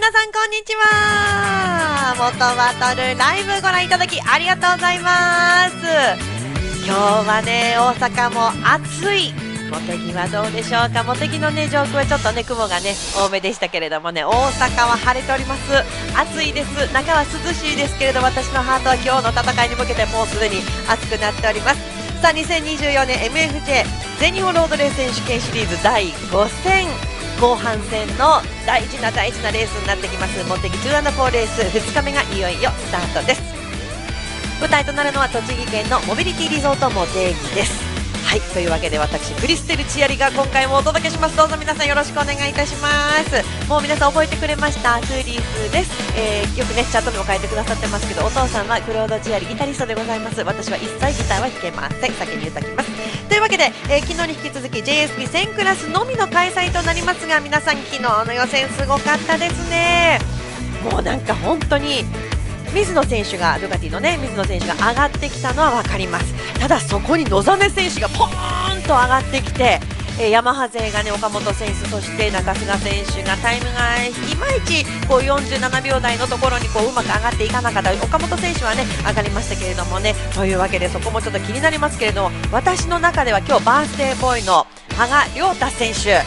皆さんこんにちは。元バトルライブご覧いただきありがとうございます。今日はね、大阪も暑い。茂木はどうでしょうか。茂木のね、上空はちょっとね、雲がね、多めでしたけれどもね、大阪は晴れております。暑いです。中は涼しいですけれど、私のハートは今日の戦いに向けてもうすでに熱くなっております。さあ、2024年 MFJ 全日本ロードレース選手権シリーズ第5戦後半戦の大事なレースになってきます。茂木 2&4 レース2日目がいよいよスタートです。舞台となるのは栃木県のモビリティリゾートモテギです。はい、というわけで私クリステル千有が今回もお届けします。どうぞ皆さんよろしくお願いいたします。もう皆さん覚えてくれました。クーリースです。よくねチャットにも書いてくださってますけど、お父さんはクロード千有ギタリストでございます。私は一切ギターは弾けません。先に言っておきます。というわけで、昨日に引き続き JSP1000 クラスのみの開催となりますが、皆さん昨日の予選すごかったですね。もうなんか本当に水野選手がドゥカティのね水野選手が上がってきたのは分かります。ただそこに野実選手がポーンと上がってきて、ヤマハ勢がね岡本選手そして中菅選手がタイムがいまいちこう47秒台のところにこううまく上がっていかなかった。岡本選手はね上がりましたけれどもね、というわけでそこもちょっと気になりますけれども、私の中では今日バースデーボーイの羽賀亮太選手、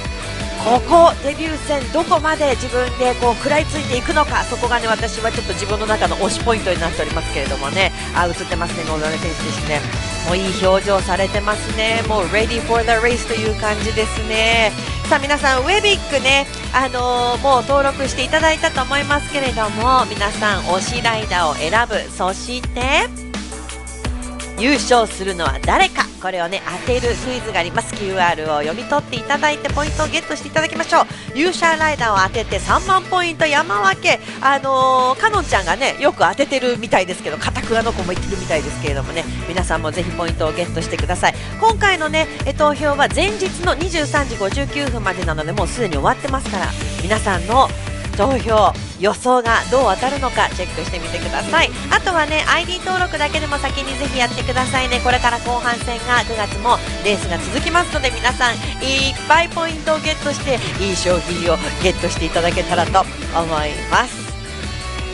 ここデビュー戦どこまで自分でこう食らいついていくのか、そこがね私はちょっと自分の中の推しポイントになっておりますけれどもね、映ってますね、野添選手ですね。もういい表情されてますね。もう ready for the race という感じですね。さあ皆さんウェビックね、もう登録していただいたと思いますけれども、皆さん推しライダーを選ぶ、そして優勝するのは誰か、これをね当てるクイズがあります。 QR を読み取っていただいてポイントをゲットしていただきましょう。優勝ライダーを当てて3万ポイント山分け、かのんちゃんがねよく当ててるみたいですけど、片倉の子も言ってるみたいですけれどもね、皆さんもぜひポイントをゲットしてください。今回のね投票は前日の23時59分までなので、もうすでに終わってますから、皆さんの投票予想がどう当たるのかチェックしてみてください。あとはね ID 登録だけでも先にぜひやってくださいね。これから後半戦が9月もレースが続きますので、皆さんいっぱいポイントをゲットしていい商品をゲットしていただけたらと思います。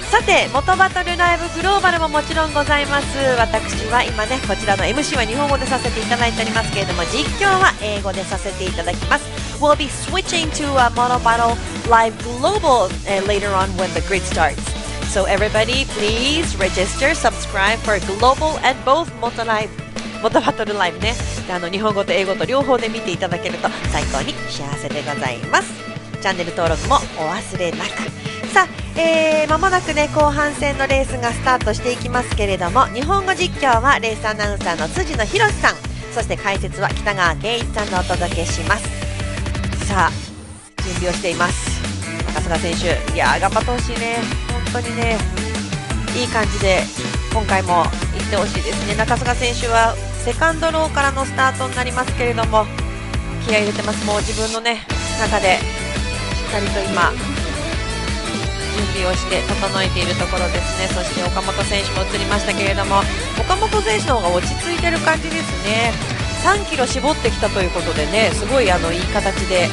さて元バトルライブグローバルももちろんございます。私は今ねこちらの MC は日本語でさせていただいておりますけれども、実況は英語でさせていただきます。 We'll be switching to a Moto Battle Live Global later on when the grid starts. So everybody please register, subscribe for Global and both Motoバトルライブね、日本語と英語と両方で見ていただけると最高に幸せでございます。チャンネル登録もお忘れなく。さあ、間もなくね後半戦のレースがスタートしていきますけれども、日本語実況はレースアナウンサーの辻野博さん、そして解説は北川圭一さんでお届けします。さあ準備をしています中菅選手、いやー頑張ってほしいね。本当にねいい感じで今回も行ってほしいですね。中菅選手はセカンドローからのスタートになりますけれども、気合い入れてます。もう自分のね中でしっかりと今準備をして整えているところですね。そして岡本選手も映りましたけれども、岡本選手の方が落ち着いている感じですね。3キロ絞ってきたということでね、すごいいい形で、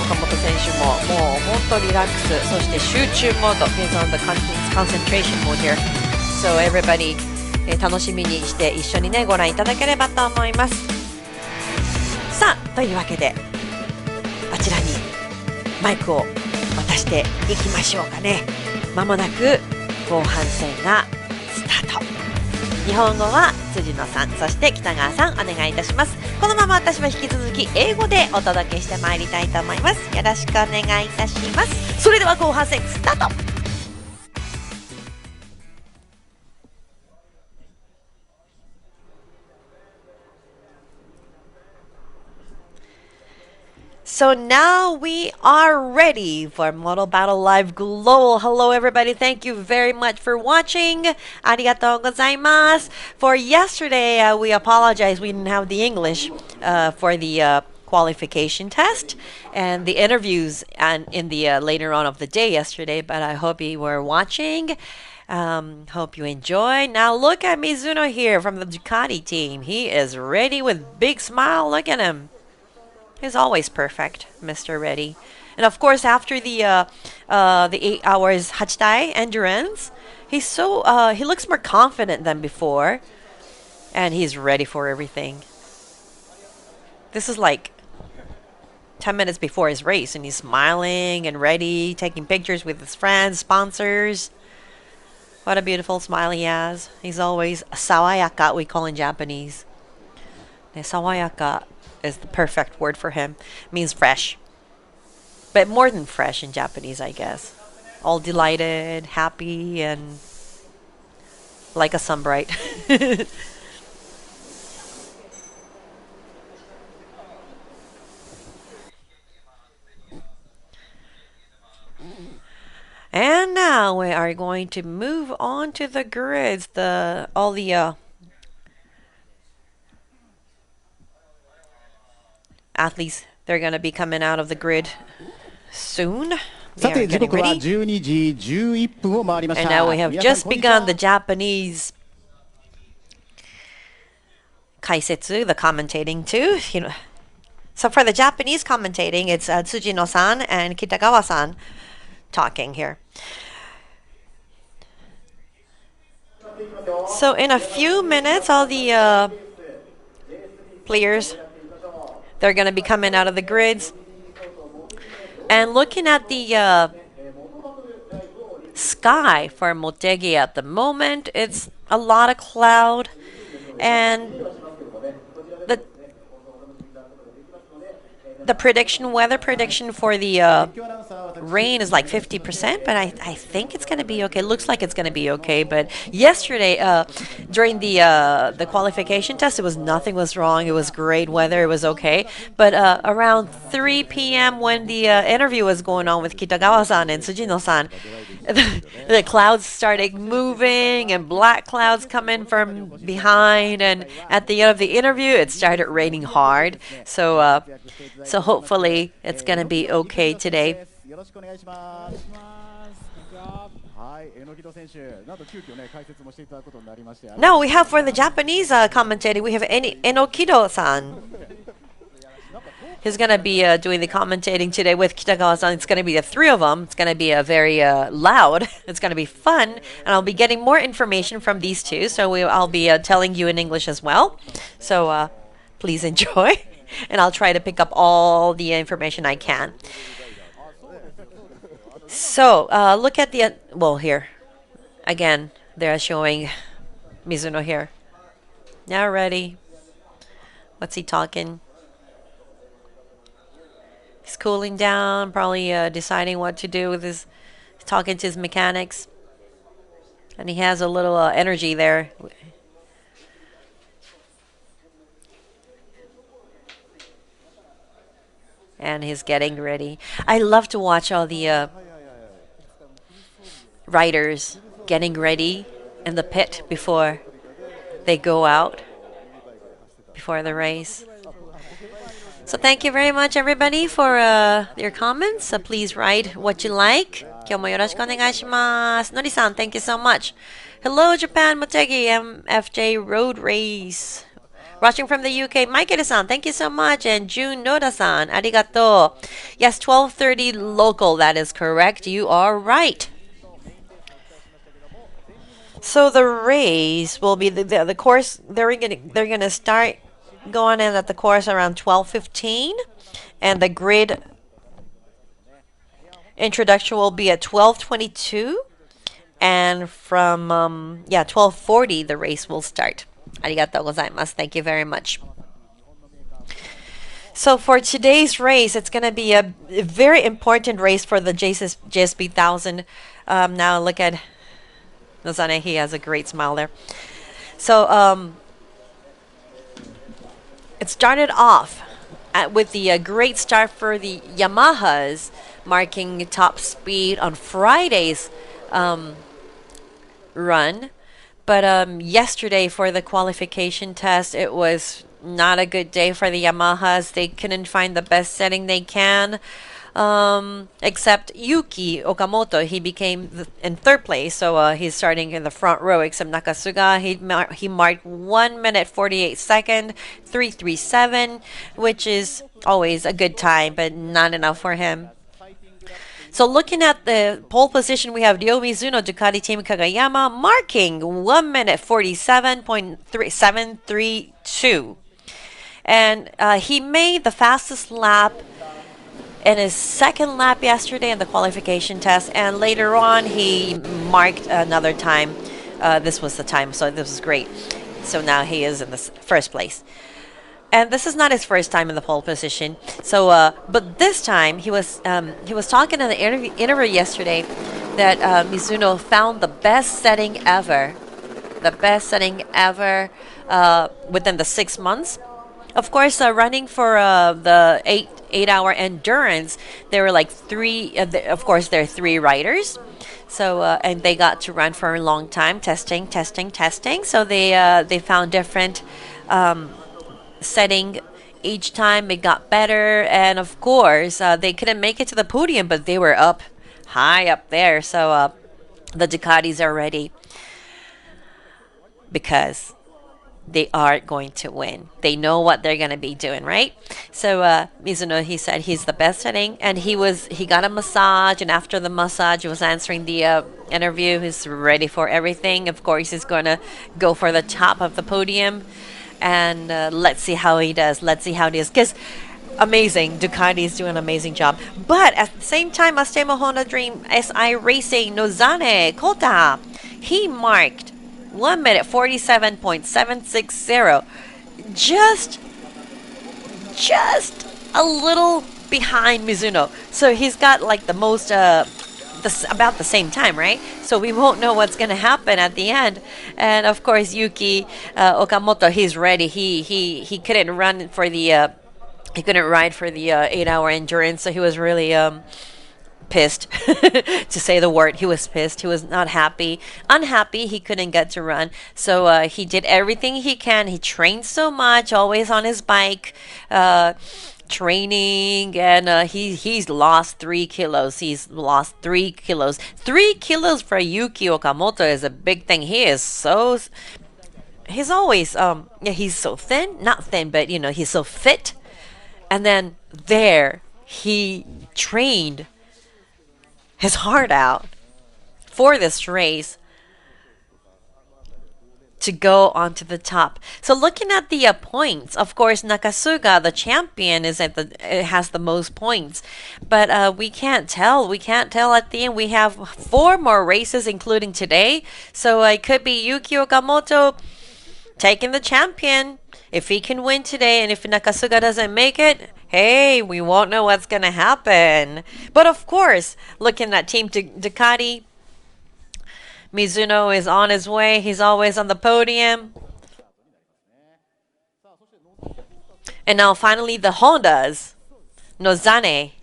岡本選手ももう本当リラックス、そして集中モード Based on the concentration mode here. So everybody、楽しみにして一緒にねご覧いただければと思います。さあというわけであちらにマイクを渡していきましょうかね。まもなく後半戦がスタート。日本語は辻野さん、そして北川さんお願いいたします。このまま私は引き続き英語でお届けしてまいりたいと思います。よろしくお願いいたします。それでは後半戦スタート。So now we are ready for Moto Battle Live Global. Hello everybody, thank you very much for watching. ありがとうございます。For yesterday, we apologize we didn't have the English for the qualification test and the interviews and in the later on of the day yesterday, but I hope you were watching. Hope you enjoy. Now look at Mizuno here from the Ducati team. He is ready with big smile. Look at him. He's always perfect, Mr. Reddy. And of course, after the 8 hours Hachidai endurance, he looks more confident than before, and he's ready for everything. This is like 10 minutes before his race, and he's smiling and ready, taking pictures with his friends, sponsors. What a beautiful smile he has. He's always sawayaka, we call in Japanese. Sawayaka is the perfect word for him. It means fresh. But more than fresh in Japanese, I guess. All delighted, happy, and like a sunbright. And now we are going to move on to the grids. All the athletes, they're going to be coming out of the grid soon. They are getting ready. 12時11分を回りました。 And now we have just begun the Japanese 解説, the commentating too. So for the Japanese commentating, it's Tsujino-san and Kitagawa-san talking here. So in a few minutes, all the players, they're going to be coming out of the grids. And looking at the sky for Motegi at the moment, it's a lot of cloud, and the weather prediction for the rain is like 50%, but I think it's going to be okay. It looks like it's going to be okay. But yesterday, during the qualification test, nothing was wrong. It was great weather. It was okay. But around 3 p.m. when the interview was going on with Kitagawa-san and Tsujino-san, the clouds started moving and black clouds coming from behind. And at the end of the interview, it started raining hard. So hopefully it's going to be okay today. Now we have for the Japanese commentating, we have Enokido-san. He's going to be doing the commentating today with Kitagawa-san. It's going to be the three of them. It's going to be very loud. It's going to be fun. And I'll be getting more information from these two. So I'll be telling you in English as well. So please enjoy. And I'll try to pick up all the information I can. So look at here. Again, they're showing Mizuno here. Now ready. What's he talking? He's cooling down, probably deciding what to do with his, talking to his mechanics. And he has a little energy there. And he's getting ready. I love to watch all the riders getting ready in the pit before they go out, before the race. So thank you very much, everybody, for your comments. Please write what you like. 今日もよろしくお願いします。Nori-san, thank you so much. Hello, Japan, Motegi, MFJ Road Race. Watching from the UK, Maikere-san, thank you so much. And June Noda-san, arigato. Yes, 12:30 local, that is correct. You are right. So the race will be the course. They're gonna start going in at the course around 12:15, and the grid introduction will be at 12:22, and from 12:40 the race will start. Arigatou gozaimasu. Thank you very much. So for today's race, it's going to be a very important race for the JSB 1000. Now look at Nozane. He has a great smile there. So it started off with the great start for the Yamahas, marking top speed on Friday's run. But yesterday for the qualification test, it was not a good day for the Yamahas. They couldn't find the best setting they can. Except Yuki Okamoto, he became in third place, so he's starting in the front row. Except Nakasuga, he marked 1 minute 48 second 3:37, which is always a good time, but not enough for him. So looking at the pole position, we have Ryo Mizuno, Ducati Team Kagayama, marking 1 minute 47.732. And he made the fastest lap in his second lap yesterday in the qualification test. And later on, he marked another time. This was the time, so this was great. So now he is in the first place. And this is not his first time in the pole position. So, but this time he was talking in the interview yesterday that Mizuno found the best setting ever, within the 6 months. Of course, running for the 8-hour endurance, there were like three. Of course, there are three riders. So and they got to run for a long time, testing. So they found different setting each time. It got better, and of course they couldn't make it to the podium, but they were up high up there. So the Ducatis are ready because they are going to win. They know what they're going to be doing, right? So Mizuno, he said he's the best setting, and he got a massage, and after the massage, he was answering the interview. He's ready for everything. Of course, he's going to go for the top of the podium. And let's see how he does. Let's see how it is. Because amazing. Ducati is doing an amazing job. But at the same time, Astemo Honda Dream SI Racing Nozane Kota, he marked 1 minute 47.760. Just a little behind Mizuno. So he's got like the most about the same time, right? So we won't know what's going to happen at the end. And of course, Yuki Okamoto, he's ready. He couldn't run for the he couldn't ride for the 8-hour endurance, so he was really pissed to say the word. He was pissed. He was not happy, unhappy. He couldn't get to run, so he did everything he can. He trained so much, always on his bike. Training, and he's lost 3 kilos. He's lost 3 kilos. 3 kilos for Yuki Okamoto is a big thing. He's always he's so thin, not thin, but he's so fit. And then there he trained his heart out for this race to go onto the top. So looking at the points, of course, Nakasuga, the champion, has the most points, but we can't tell. We can't tell at the end. We have 4 more races, including today. So it could be Yuki Okamoto taking the champion if he can win today, and if Nakasuga doesn't make it, hey, we won't know what's gonna happen. But of course, looking at Team Ducati, Mizuno is on his way. He's always on the podium. And now finally the Hondas. Nozane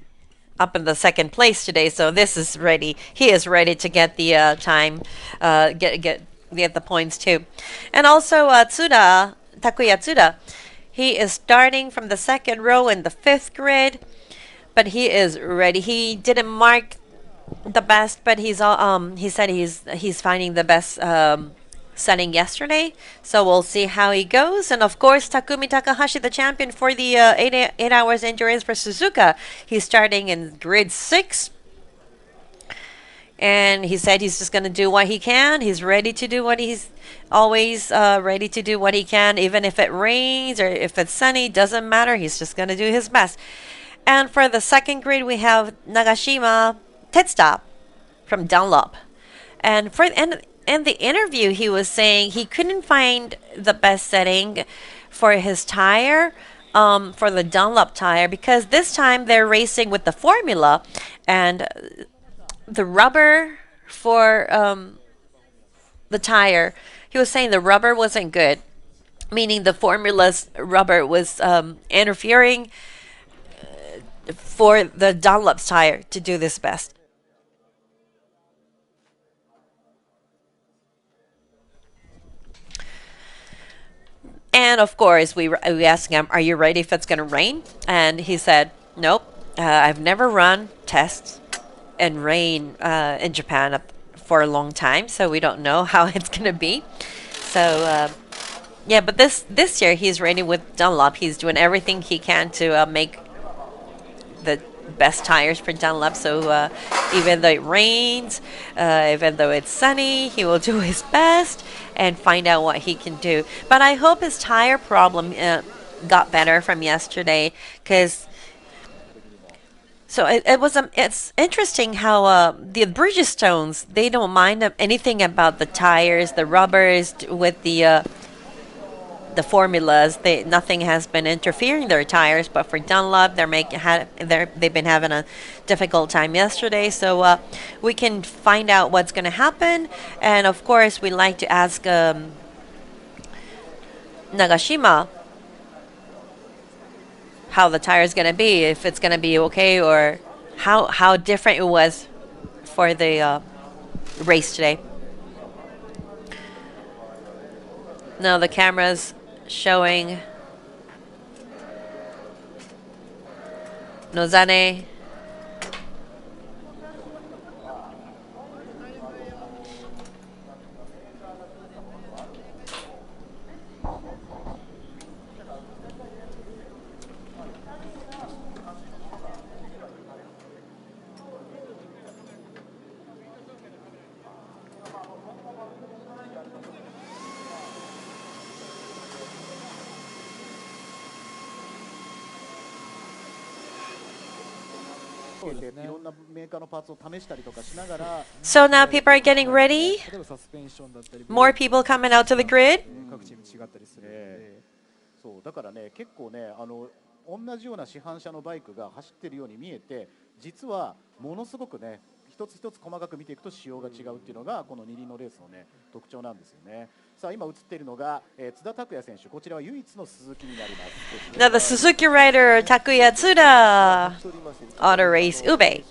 up in the second place today. So this is ready. He is ready to get the time, get the points too. And also Takuya Tsuda. He is starting from the second row in the 5th grid, but he is ready. He didn't mark the best, but he said he's finding the best setting yesterday, so we'll see how he goes. And of course, Takumi Takahashi, the champion for the 8 hours endurance for Suzuka, he's starting in grid 6, and he said he's just going to do what he can. He's ready to do what he's always ready to do what he can, even if it rains or if it's sunny, doesn't matter. He's just going to do his best. And for the second grid, we have Nagashima Tetsuta from Dunlop. And in the interview, he was saying he couldn't find the best setting for his tire, for the Dunlop tire, because this time they're racing with the formula, and the rubber for the tire, he was saying the rubber wasn't good, meaning the formula's rubber was interfering for the Dunlop's tire to do this best. And of course, we asked him, "Are you ready if it's going to rain?" And he said, "Nope, I've never run tests in rain in Japan for a long time, so we don't know how it's gonna be. So yeah, but this year he's raining with Dunlop. He's doing everything he can to make the best tires for Dunlop. So even though it rains, even though it's sunny, he will do his best and find out what he can do. But I hope his tire problem got better from yesterday, because so it's interesting how the Bridgestones, they don't mind anything about the tires, the rubbers with the formulas. Nothing has been interfering their tires, but for Dunlop, they've been having a difficult time yesterday. So we can find out what's going to happen, and of course, we like to ask Nagashima how the tire is going to be, if it's going to be okay, or how different it was for the race today. Now the camera's showing Nozane. So now people are getting ready. More people coming out to the grid. そうだからね、結構ね、同じような市販車のバイクが走ってるように見えて、実はものすごくね、一つ一つ細かく見ていくと仕様が違うっていうのがこの二輪のレースのね特徴なんですよね。さあ今映っているのが、津田拓也選手、こちらは唯一の鈴木になります。Now the Suzuki rider Takuya Tsuda auto race Ube.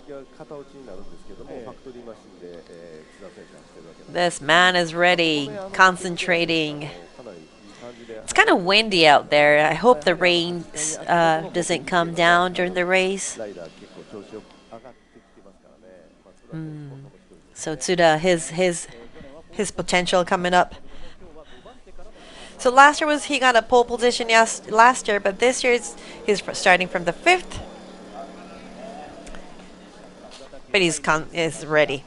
This man is ready, concentrating. It's kind of windy out there. I hope the rain doesn't come down during the race. So Tsuda, his potential coming up. So last year he got a pole position last year, but this year he's starting from the 5th. But is ready.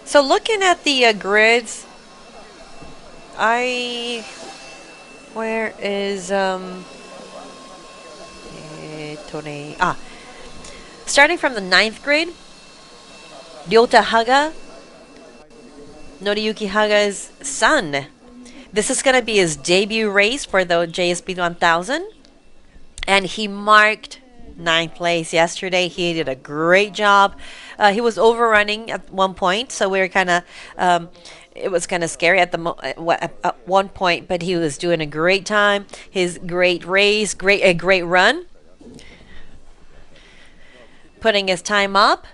So looking at the grids, where is starting from the 9th grid, Ryota Haga, Noriyuki Haga's son. This is going to be his debut race for the JSP 1000, and he marked 9th place yesterday. He did a great job. He was overrunning at one point, so we were kind of it was kind of scary at one point, but he was doing a great time. His great race, a great run, putting his time up.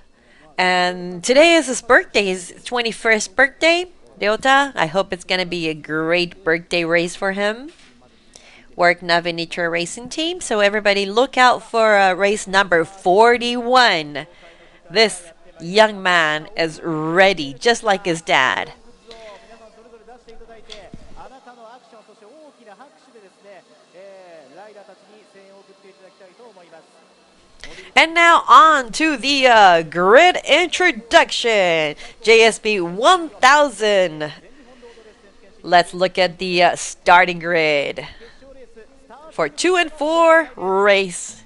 And today is his birthday, his 21st birthday. Ryota, I hope it's going to be a great birthday race for him. Work Navi Nature Racing Team. So everybody look out for race number 41. This young man is ready, just like his dad. And now on to the grid introduction. JSP 1000. Let's look at the starting grid for 2 and 4 race.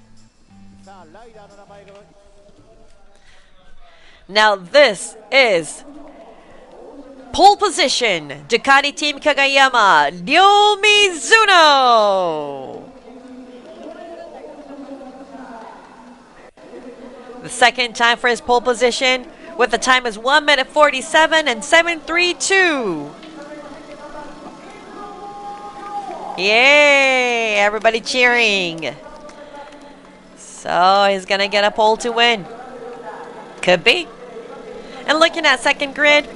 Now this is pole position. Ducati Team Kagayama, Ryo Mizuno. The second time for his pole position, with the time is 1 minute 47 and 732. Yay! Everybody cheering. So he's gonna get a pole to win. Could be. And looking at second grid,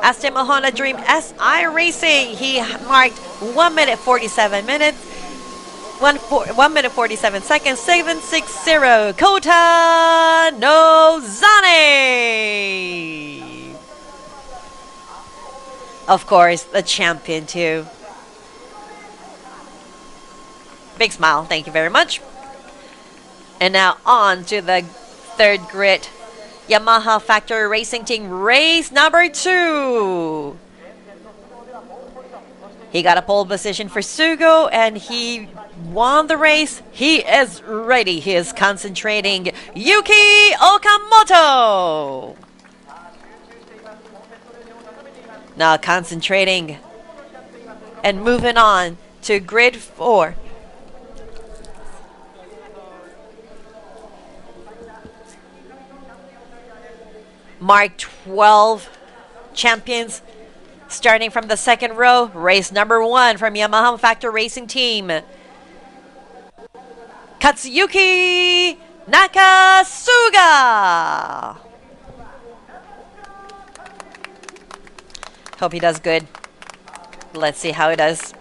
Astemo Honda Dream SI Racing. He marked 1 minute 47 minutes. 1 minute 47 seconds, 760. Kota Nozane. Of course, the champion too. Big smile, thank you very much. And now on to the third grid. Yamaha Factory Racing Team, race number 2. He got a pole position for Sugo and he won the race. He is ready. He is concentrating. Yuki Okamoto. Now concentrating and moving on to grid 4. Mark 12 champions. Starting from the second row, race number 1 from Yamaha Factory Racing Team. Katsuyuki Nakasuga. Hope he does good. Let's see how he does.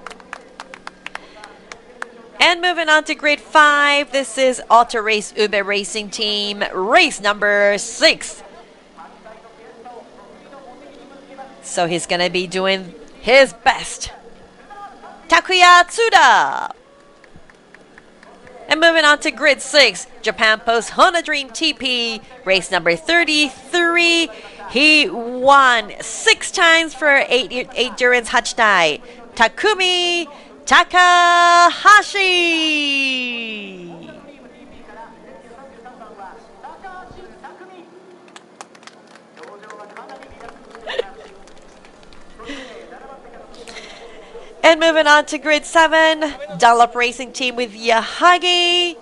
And moving on to grade 5, this is Auto Race Ube Racing Team, race number 6. So he's going to be doing his best. Takuya Tsuda. And moving on to grid 6, Japan Post Honda Dream TP, race number 33. He won 6 times for 8 endurance Hachitai. Takumi Takahashi. And moving on to grid 7, Dunlop Racing Team with Yahagi.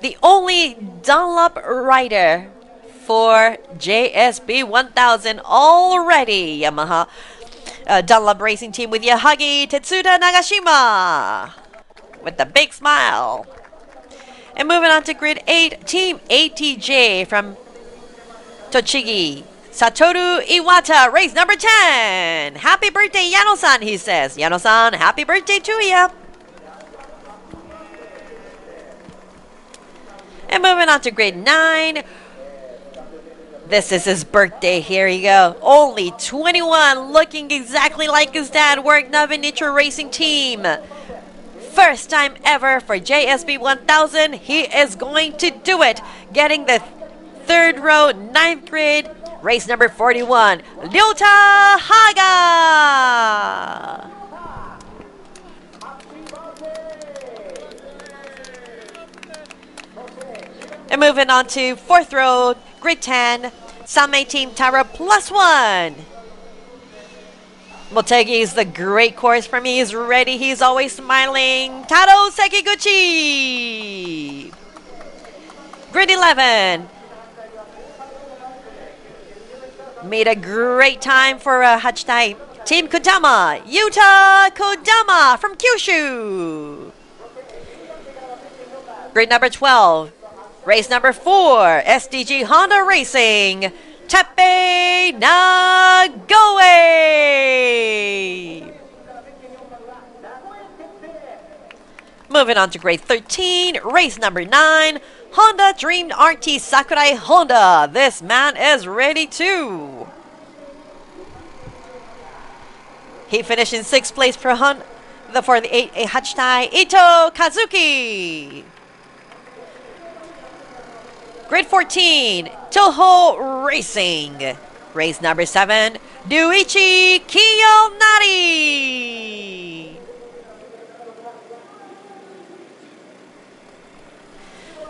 The only Dunlop rider for JSB 1000 already. Yamaha Dunlop Racing Team with Yahagi Tetsuda Nagashima. With the big smile. And moving on to grid 8, Team ATJ from Tochigi. Satoru Iwata, race number 10. Happy birthday, Yano-san, he says. Yano-san, happy birthday to ya. And moving on to grade 9. This is his birthday. Here you go. Only 21, looking exactly like his dad. Work Navinetra Racing Team. First time ever for JSB 1000. He is going to do it. Getting the third row, 9th grade. Race number 41, Ryota Haga. And moving on to 4th row, grid 10, Same Team Tara +1. Motegi is the great course for me. He's ready. He's always smiling. Taro Sekiguchi. Grid 11. Made a great time for Hachitai. Team Kodama, Yuta Kodama from Kyushu. Grade number 12. Race number 4, SDG Honda Racing, Teppei Nagoe. Moving on to grade 13, race number 9, Honda Dream RT Sakurai Honda. This man is ready too. He finished in 6th place for the 8 Hachitai, Ito Kazuki. Grade 14, Toho Racing. Race number 7, Duichi Kiyonari.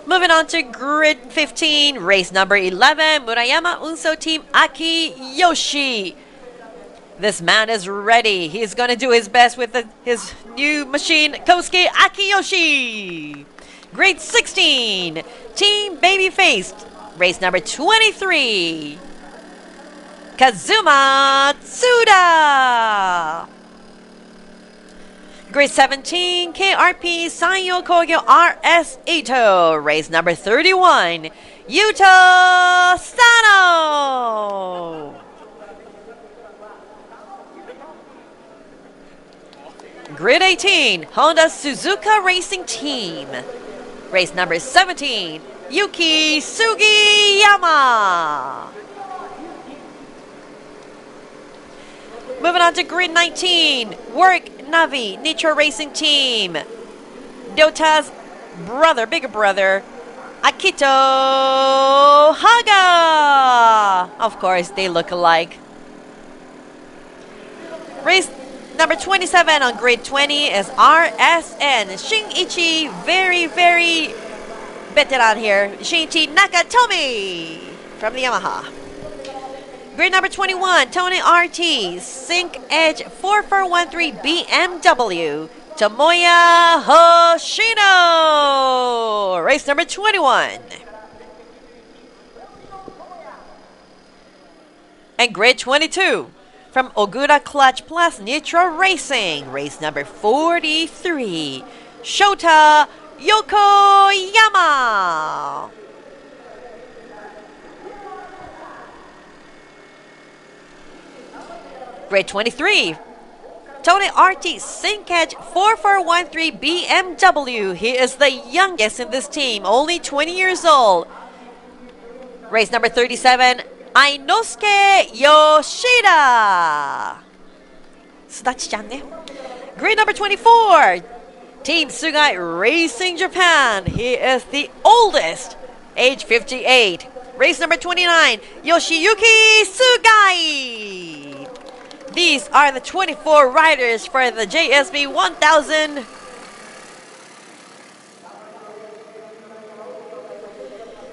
Moving on to grid 15, race number 11, Murayama Unso Team Akiyoshi. This man is ready. He's going to do his best with his new machine, Kosuke Akiyoshi. Grade 16, Team Babyface, race number 23, Kazuma Tsuda. Grade 17, KRP Sanyo Kogyo RS Ito, race number 31, Yuto Sano. Grid 18, Honda Suzuka Racing Team. Race number 17, Yuki Sugiyama. Moving on to grid 19, Work Navi Nitro Racing Team. Dota's brother, bigger brother, Akito Haga. Of course, they look alike. Race number 27 on grid 20 is RSN Shinichi, very veteran here, Shinichi Nakatomi from the Yamaha. Grid number 21, Tony RT, Sync Edge 4413 BMW, Tomoya Hoshino. Race number 21. And grid 22, from Ogura Clutch Plus Nitro Racing, race number 43, Shota Yokoyama. Grade 23, Tony RT Sync Edge 4413 BMW. He is the youngest in this team, only 20 years old. Race number 37, Ainosuke Yoshida. Sudachi-chan ne. Grade number 24, Team Sugai Racing Japan. He is the oldest, age 58. Race number 29, Yoshiyuki Sugai. These are the 24 riders for the JSB 1000.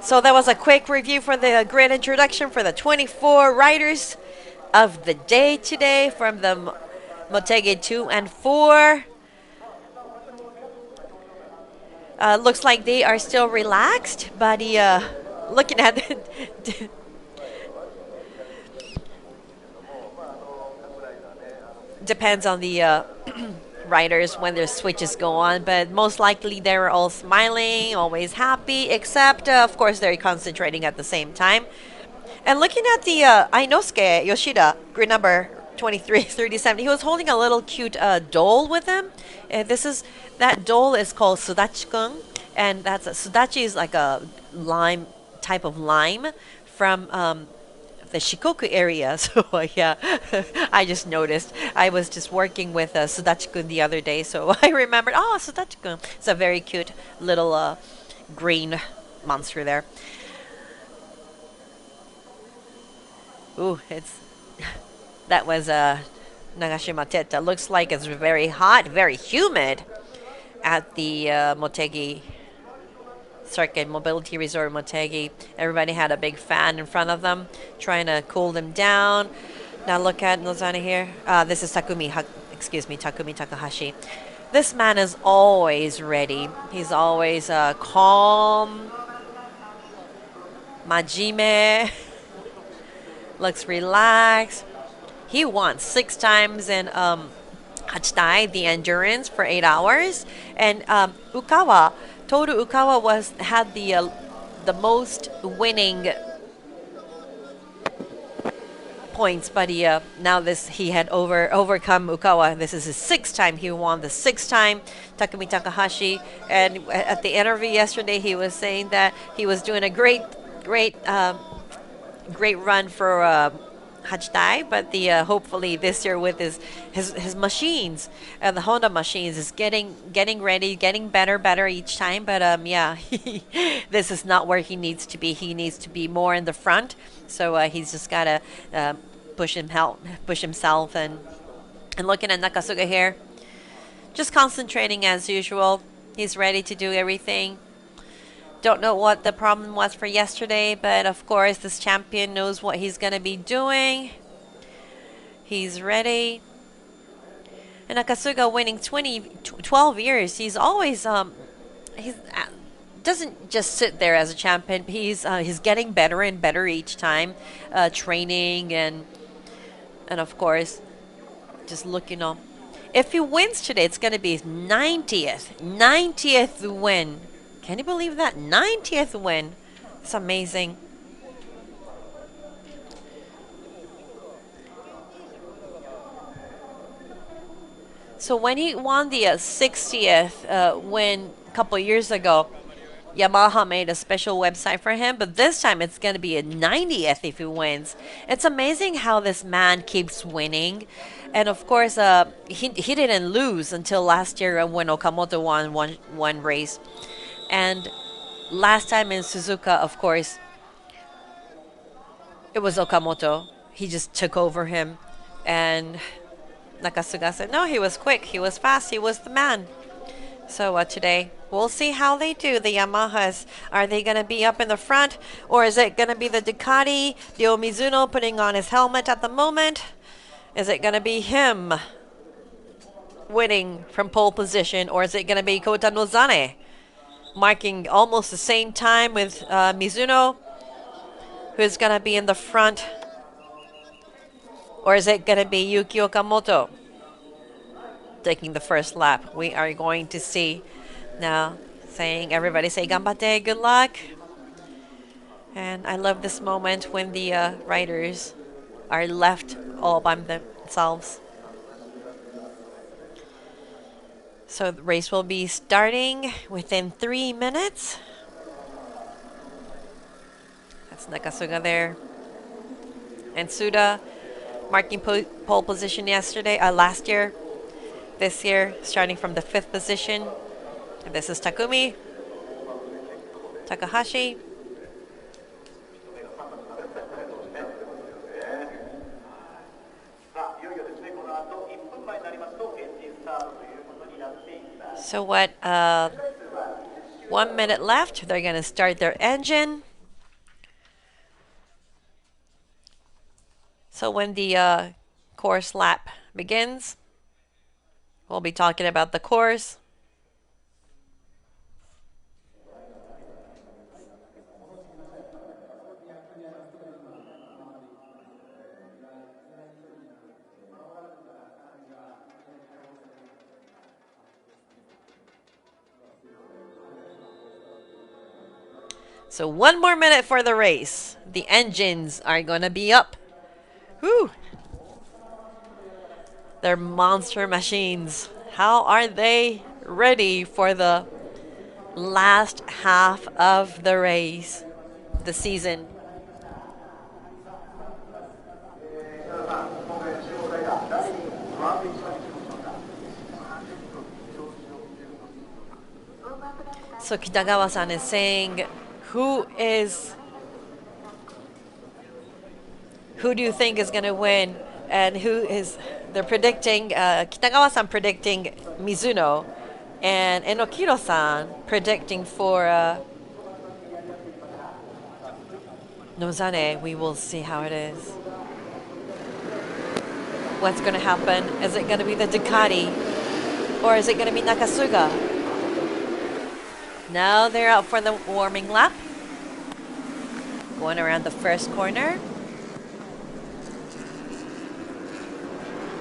So that was a quick review for the grid introduction for the 24 riders of the day today from the Motegi 2 and 4. Looks like they are still relaxed, but looking at it, depends on the riders when their switches go on, but most likely they're all smiling, always happy, except of course they're concentrating at the same time. And looking at the Ainosuke Yoshida, grid number 2337, he was holding a little cute doll with him. That doll is called Sudachi-kun, and Sudachi is like a lime type of lime from the Shikoku area. So yeah, I just noticed. I was just working with Sudachi-kun the other day, so I remembered, oh, Sudachi-kun. It's a very cute little green monster there. Ooh, that was Nagashima Teta. Looks like it's very hot, very humid at the Motegi Circuit Mobility Resort Motegi. Everybody had a big fan in front of them, trying to cool them down. Now look at Nozani here. This is Takumi Takahashi. This man is always ready. He's always calm, majime, looks relaxed. He won 6 times in Hachitai, the endurance, for 8 hours. And Toru Ukawa had the most winning points, but he had overcome Ukawa. This is his 6th time. He won the 6th time. Takumi Takahashi, and at the interview yesterday, he was saying that he was doing a great run for Hachitai, but hopefully this year with his machines, the Honda machines, is getting ready, getting better each time. But yeah, this is not where he needs to be. He needs to be more in the front. So he's just gotta push himself, and looking at Nakasuga here, just concentrating as usual. He's ready to do everything. Don't know what the problem was for yesterday, but of course this champion knows what he's going to be doing. He's ready. And Akasuga winning 12 years. He's always doesn't just sit there as a champion. He's getting better and better each time, training and of course just looking on. If he wins today, it's going to be his 90th win. Can you believe that? 90th win. It's amazing. So when he won the 60th win a couple years ago, Yamaha made a special website for him, but this time it's going to be a 90th if he wins. It's amazing how this man keeps winning. And of course, he didn't lose until last year when Okamoto won one race. And last time in Suzuka, of course, it was Okamoto. He just took over him. And Nakasuga said, no, he was quick, he was fast, he was the man. So today, we'll see how they do, the Yamahas. Are they going to be up in the front? Or is it going to be the Ducati, Ryo Mizuno putting on his helmet at the moment? Is it going to be him winning from pole position? Or is it going to be Kota Nozane marking almost the same time with Mizuno, who's going to be in the front? Or is it going to be Yuki Okamoto taking the first lap? We are going to see now. Saying, everybody say ganbatte, good luck. And I love this moment when the riders are left all by themselves. So the race will be starting within 3 minutes. That's Nakasuga there. And Suda marking pole position last year. This year, starting from the 5th position. And this is Takumi, Takahashi. So what, 1 minute left. They're going to start their engine. So when the course lap begins, we'll be talking about the course. So 1 more minute for the race. The engines are going to be up. Whew. They're monster machines. How are they ready for the last half of the race, the season? So Kitagawa-san is saying, who do you think is going to win? And they're predicting, Kitagawa-san predicting Mizuno, and Enokiro-san predicting for Nozane. We will see how it is. What's going to happen? Is it going to be the Ducati? Or is it going to be Nakasuga? Now they're out for the warming lap. Going around the first corner.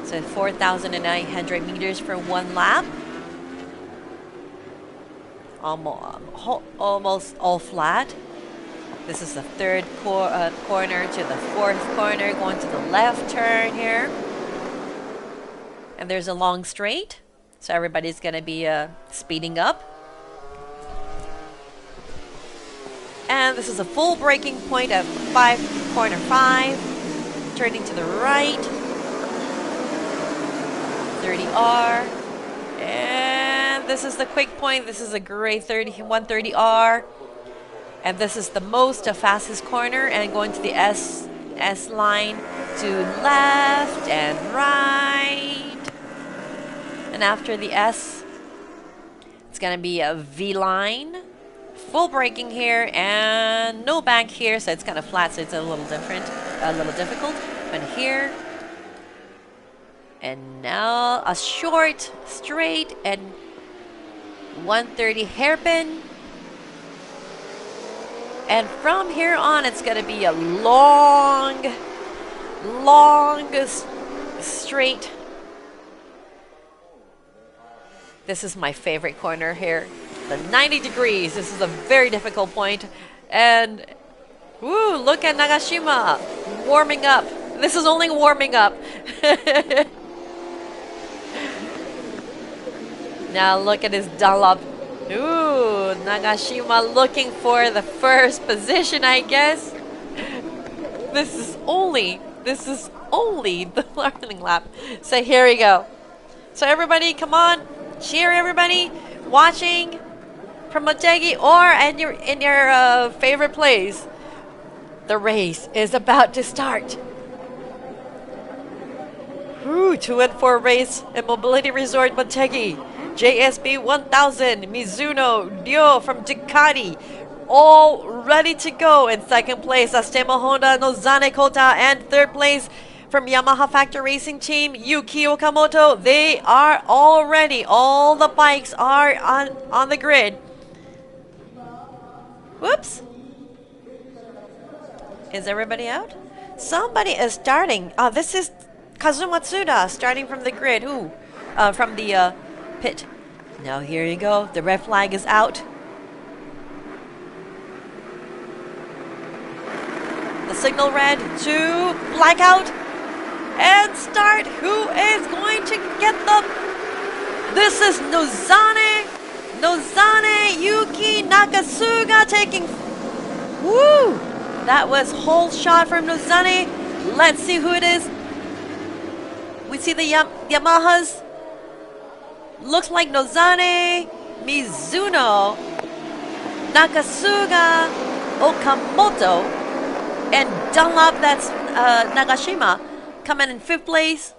So 4,900 meters for 1 lap. Almost all flat. This is the third corner to the 4th corner, going to the left turn here. And there's a long straight. So everybody's going to be speeding up. And this is a full braking point at corner 5. Turning to the right. 30R. And this is the quick point. This is a great 130R. And this is the fastest corner, and going to the S line to left and right. And after the S, it's going to be a V line. Full braking here and no bank here, so it's kind of flat, so it's a little different, a little difficult. But here, and now a short straight and 130 hairpin. And from here on, it's going to be a long straight. This is my favorite corner here. The 90 degrees. This is a very difficult point. And, woo, look at Nagashima warming up. This is only warming up. Now look at his Dunlop. Ooh, Nagashima looking for the first position, I guess. This is only the learning lap. So here we go. So everybody, come on, cheer everybody watching from Motegi or in your favorite place. The race is about to start. Ooh, 2 and 4 race at Mobility Resort Motegi. JSB 1000, Mizuno, Ryo from Ducati, all ready to go. In second place, Astemo Honda, Nozane Kota, and third place from Yamaha Factor Racing Team, Yuki Okamoto. They are all ready. All the bikes are on the grid. Whoops. Is everybody out? Somebody is starting. This is Kazumatsuda starting from the grid. Ooh, from the pit. Now here you go. The red flag is out. The signal red to blackout and start. Who is going to get them? This is Nozane Yuki Nakasuga taking. Woo! That was whole shot from Nozane. Let's see who it is. We see the Yamahas. Looks like Nozane, Mizuno, Nakasuga, Okamoto, and Dunlop, that's Nagashima, coming in 5th place.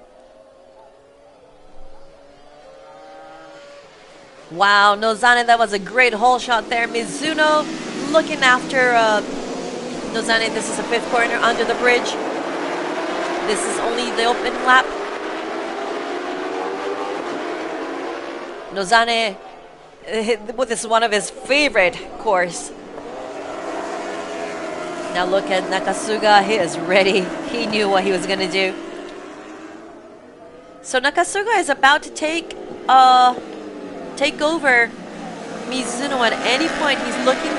Wow, Nozane, that was a great hole shot there. Mizuno looking after Nozane. This is the 5th corner under the bridge. This is only the open lap. Nozane, this is one of his favorite course. Now look at Nakasuga, he is ready. He knew what he was gonna do. So Nakasuga is about to take over Mizuno at any point. He's looking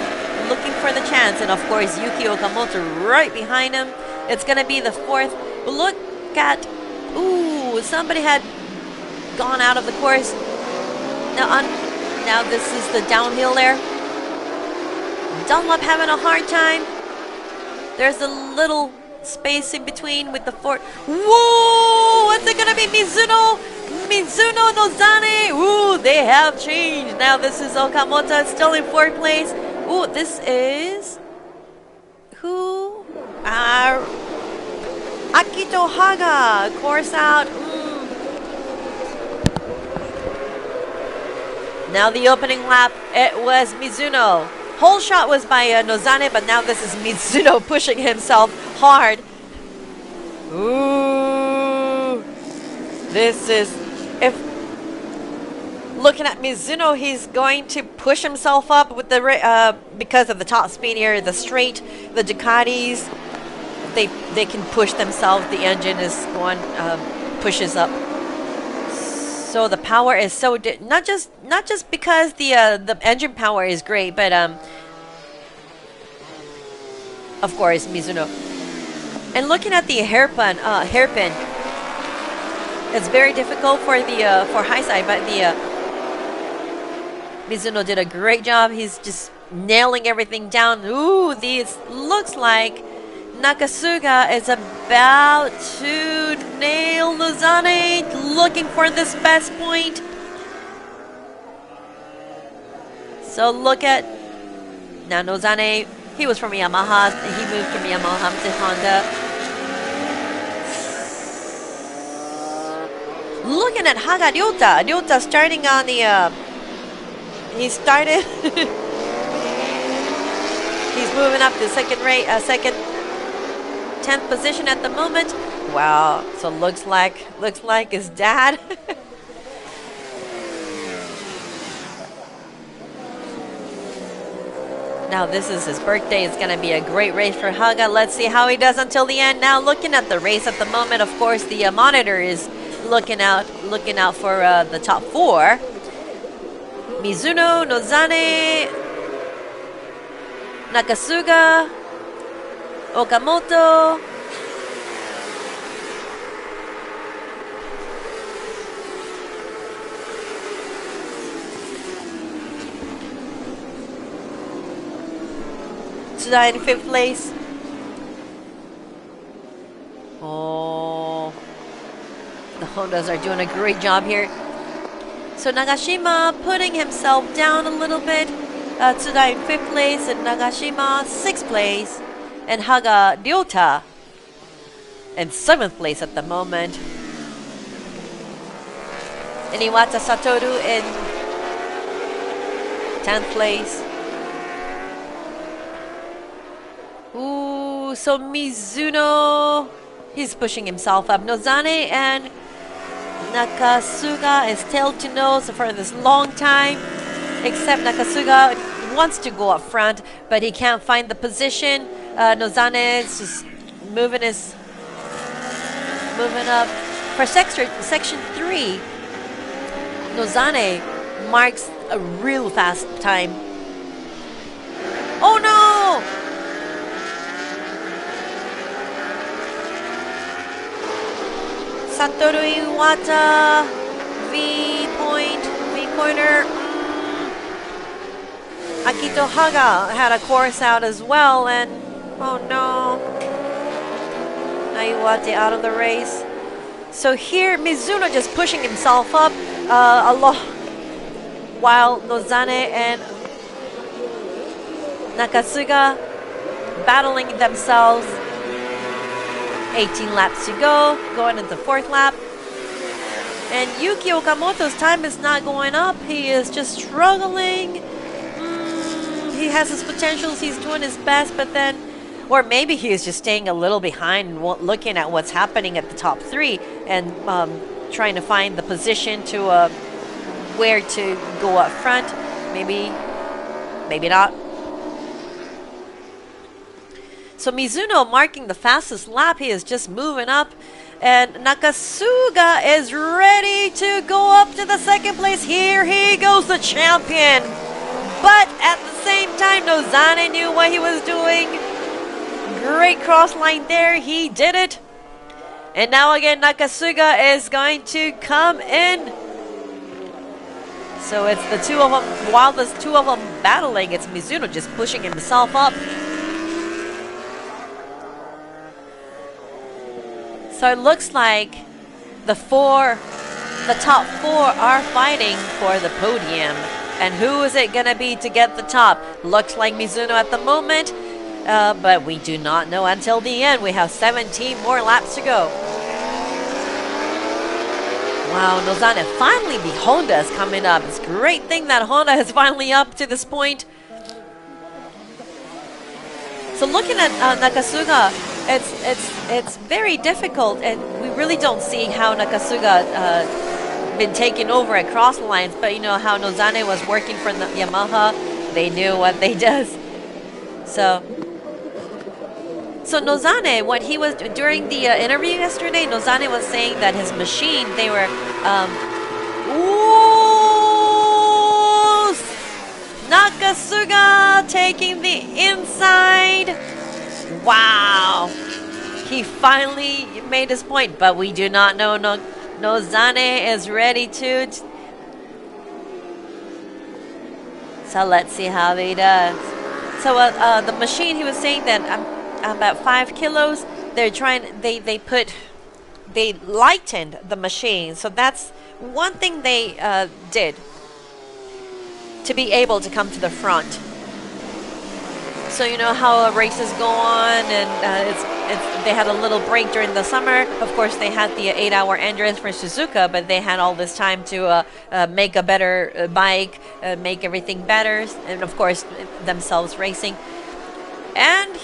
for the chance, and of course Yuki Okamoto right behind him. It's gonna be the 4th. Look at, ooh, somebody had gone out of the course. Now this is the downhill there. Dunlop having a hard time. There's a little space in between with the 4th. Whoa! What's it gonna be? Mizuno, Nozane. Ooh, they have changed. Now this is Okamoto still in 4th place. Ooh, this is who? Akito Haga, course out. Now the opening lap, it was Mizuno. Whole shot was by Nozane, but now this is Mizuno pushing himself hard. Ooh, this is, if looking at Mizuno, he's going to push himself up with the because of the top speed here, the straight, the Ducatis. They can push themselves. The engine is going pushes up. So the power is so not just because the engine power is great, but of course Mizuno. And looking at the hairpin, it's very difficult for the for high side, but the Mizuno did a great job. He's just nailing everything down. Ooh, this looks like Nakasuga is about to nail Nozane, looking for this best point. So look at, now Nozane, he was from Yamaha, he moved from Yamaha to Honda. Looking at Haga Ryota starting on the, he started, he's moving up to second 10th position at the moment. Wow, so looks like his dad. Now this is his birthday. It's gonna be a great race for Haga. Let's see how he does until the end. Now looking at the race at the moment, of course the monitor is looking out for the top 4. Mizuno, Nozane, Nakasuga, Okamoto, Tsuda in 5th place. Oh, the Hondas are doing a great job here. So Nagashima putting himself down a little bit. Tsuda in 5th place and Nagashima 6th place. And Haga Ryota in 7th place at the moment. And Iwata Satoru in 10th place. Ooh, so Mizuno, he's pushing himself up. Nozane and Nakasuga is tail to nose for this long time. Except Nakasuga wants to go up front, but he can't find the position. Nozane is just moving up. For section 3, Nozane marks a real fast time. Oh no! Satoru Iwata, V corner. Akito Haga had a course out as well, and oh no. Iwate out of the race. So here, Mizuno just pushing himself up while Nozane and Nakasuga battling themselves. 18 laps to go, going into the 4th lap. And Yuki Okamoto's time is not going up. He is just struggling. He has his potentials. He's doing his best, but then, or maybe he is just staying a little behind and looking at what's happening at the top 3 and trying to find the position to where to go up front. Maybe not. So Mizuno marking the fastest lap. He is just moving up. And Nakasuga is ready to go up to the 2nd place. Here he goes, the champion. But at the same time, Nozane knew what he was doing. Great cross line there. He did it. And now again, Nakasuga is going to come in. So it's the two of them. While there's two of them battling, it's Mizuno just pushing himself up. So it looks like the top 4 are fighting for the podium. And who is it going to be to get the top? Looks like Mizuno at the moment, but we do not know until the end. We have 17 more laps to go. Wow, Nozane, finally the Honda is coming up. It's a great thing that Honda is finally up to this point. So looking at Nakasuga, it's very difficult, and we really don't see how Nakasuga been taken over at cross lines. But you know how Nozane was working for the Yamaha, they knew what they does. So Nozane, what he was during the interview yesterday, Nozane was saying that his machine, they were Nakasuga taking the inside. Wow. He finally made his point, but we do not know. Nozane is ready to. So let's see how he does. So the machine, he was saying that about 5 kilos. They're trying. They lightened the machine. So that's one thing they did to be able to come to the front. So you know how races go on, and they had a little break during the summer. Of course, they had the 8-hour endurance for Suzuka, but they had all this time to make a better bike, make everything better, and of course themselves racing. And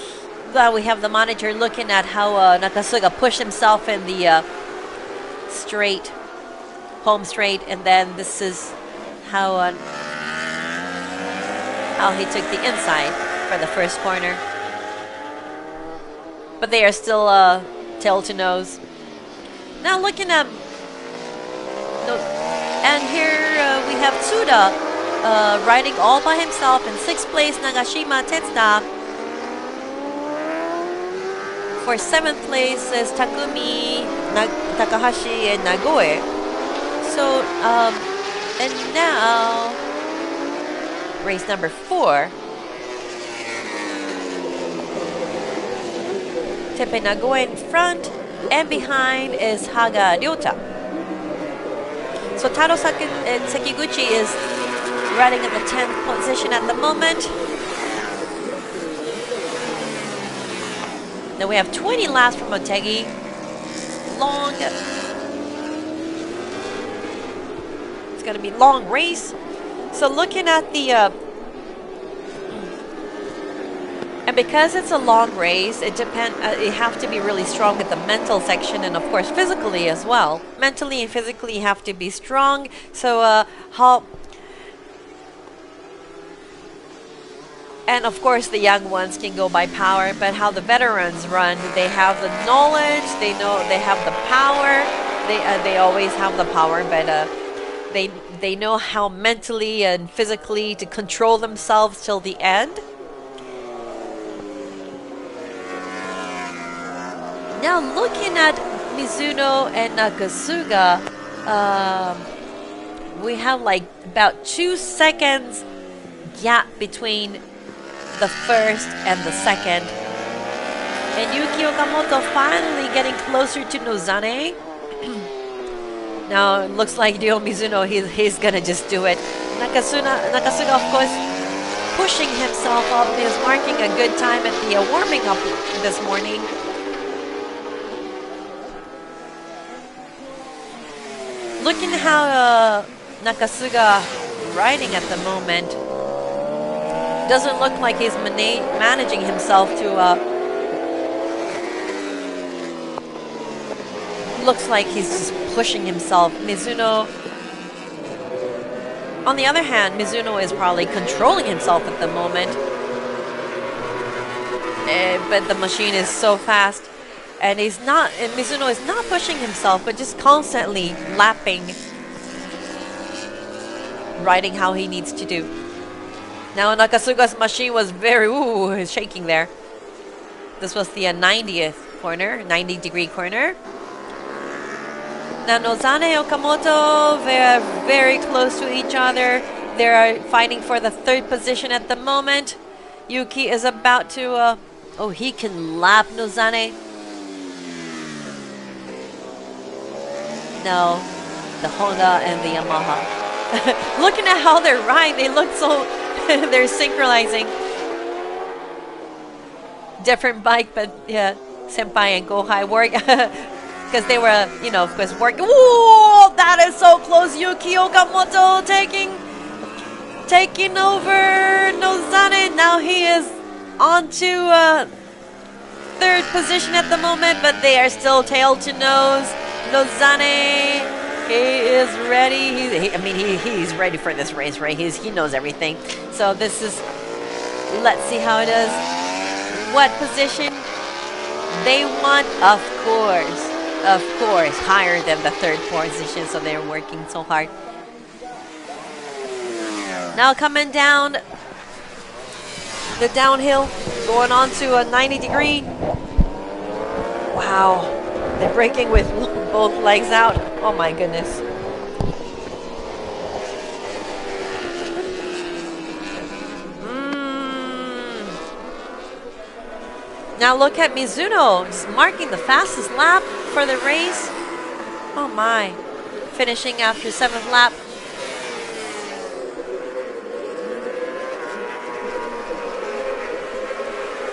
we have the monitor looking at how Nakasuga pushed himself in the home straight, and then this is how he took the inside for the first corner. But they are still tail to nose. Now looking at, and here we have Tsuda riding all by himself in 6th place. Nagashima, Tetsuda. For 7th place is Takumi, Takahashi, and Nagoe. So and now race number 4. Tepe Nagoya in front, and behind is Haga Ryota. So Taro Sekiguchi is riding in the 10th position at the moment. Then we have 20 laps for Motegi. Long. It's going to be a long race. So looking at the and because it's a long race, it you have to be really strong at the mental section, and of course physically as well. Mentally and physically you have to be strong. So and of course the young ones can go by power, but how the veterans run, they have the knowledge, they know, they have the power. They always have the power, but they know how mentally and physically to control themselves till the end. Now looking at Mizuno and Nakasuga, we have like about 2 seconds gap between the first and the second. And Yuki Okamoto finally getting closer to Nozane. Now it looks like Ryo Mizuno, he's gonna just do it. Nakasuga, of course, pushing himself up. He was marking a good time at the warming up this morning. Looking how Nakasuga riding at the moment, doesn't look like he's managing himself to looks like he's just pushing himself. Mizuno, on the other hand, Mizuno is probably controlling himself at the moment, but the machine is so fast, and Mizuno is not pushing himself, but just constantly lapping, riding how he needs to do. Now Nakasuga's machine was very shaking there. This was the 90th corner, 90-degree corner. Now Nozane Okamoto, they're very close to each other. They're fighting for the 3rd position at the moment. Yuki is about to, he can lap Nozane. No, the Honda and the Yamaha. Looking at how they're riding, they look so, they're synchronizing. Different bike, but yeah, Senpai and Gohai work. Because they were, of course, working. Ooh, that is so close. Yuki Okamoto taking over Nozane. Now he is on to 3rd position at the moment, but they are still tail to nose. Nozane, he is ready. He's ready for this race, right? He knows everything. So this is, let's see how it is. What position they want, of course, higher than the 3rd position. So they're working so hard. Now coming down the downhill, going on to a 90-degree. Wow, they're braking with both legs out. Oh my goodness. Now look at Mizuno, just marking the fastest lap for the race. Oh my. Finishing after 7th lap.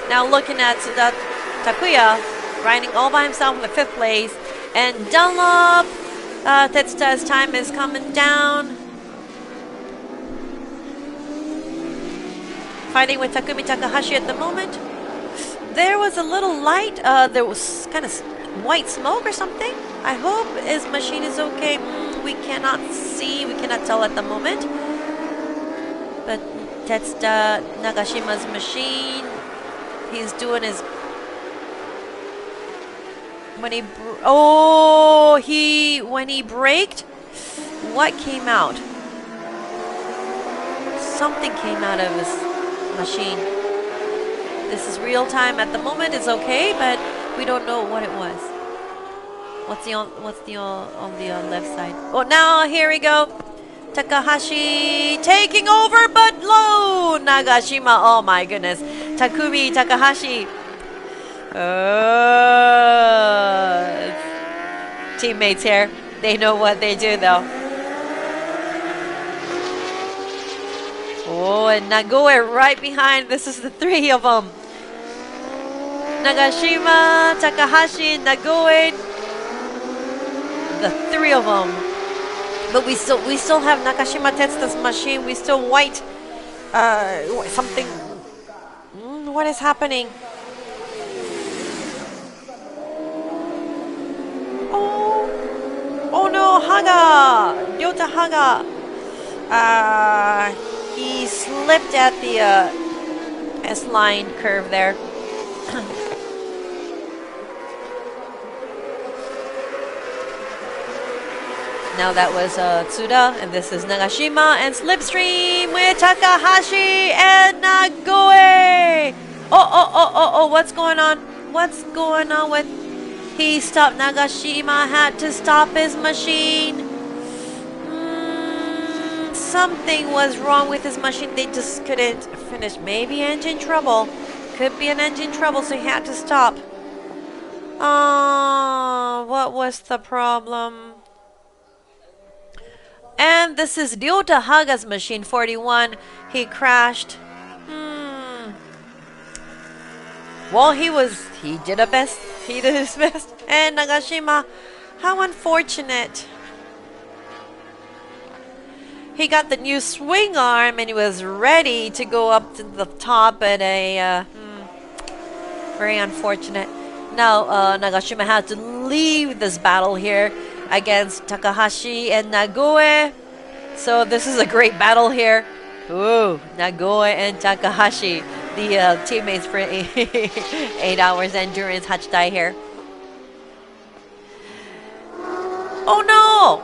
Now looking at Takuya, riding all by himself in the 5th place. And Dunlop, Tetsuda's time is coming down. Fighting with Takumi Takahashi at the moment. There was a little light. There was kind of white smoke or something. I hope his machine is okay. We cannot see. We cannot tell at the moment. But Tetsuda Nagashima's machine, he's doing his... When he braked, what came out? Something came out of his machine. This is real time at the moment. It's okay, but we don't know what it was. What's on the left side? Oh, now here we go. Takahashi taking over, but low. Nagashima. Oh my goodness. Takumi Takahashi Teammates here. They know what they do, though. Oh, and Nagoe right behind. This is the three of them. Nagashima, Takahashi, Nagoe. The three of them. But we still have Nakashima Tetsu's machine. We still white. Something. What is happening? Oh no, Haga! Ryota Haga! He slipped at the S-line curve there. Now that was Tsuda, and this is Nagashima and Slipstream with Takahashi and Nagoe! Oh, what's going on? What's going on with... He stopped. Nagashima had to stop his machine. Something was wrong with his machine. They just couldn't finish. Maybe engine trouble. Could be an engine trouble, so he had to stop. What was the problem? And this is Ryota Haga's machine, 41. He crashed. Well, he did his best. He did his best. And Nagashima, how unfortunate. He got the new swing arm and he was ready to go up to the top at a very unfortunate. Now Nagashima had to leave this battle here against Takahashi and Nagoe. So this is a great battle here. Ooh, Nagoe and Takahashi, the teammates for 8 hours endurance Hachidai here. Oh no!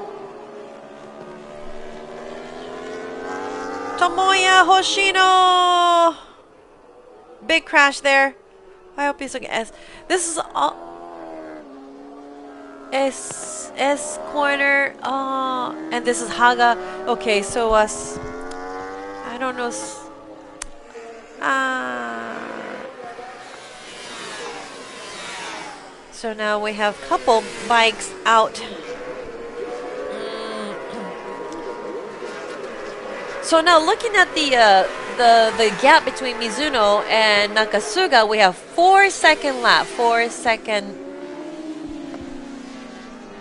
Tomoya Hoshino! Big crash there. I hope he's okay. This is all S corner. And this is Haga. Okay, so I don't know. So now we have couple bikes out. So now looking at the gap between Mizuno and Nakasuga, we have 4-second lap, 4-second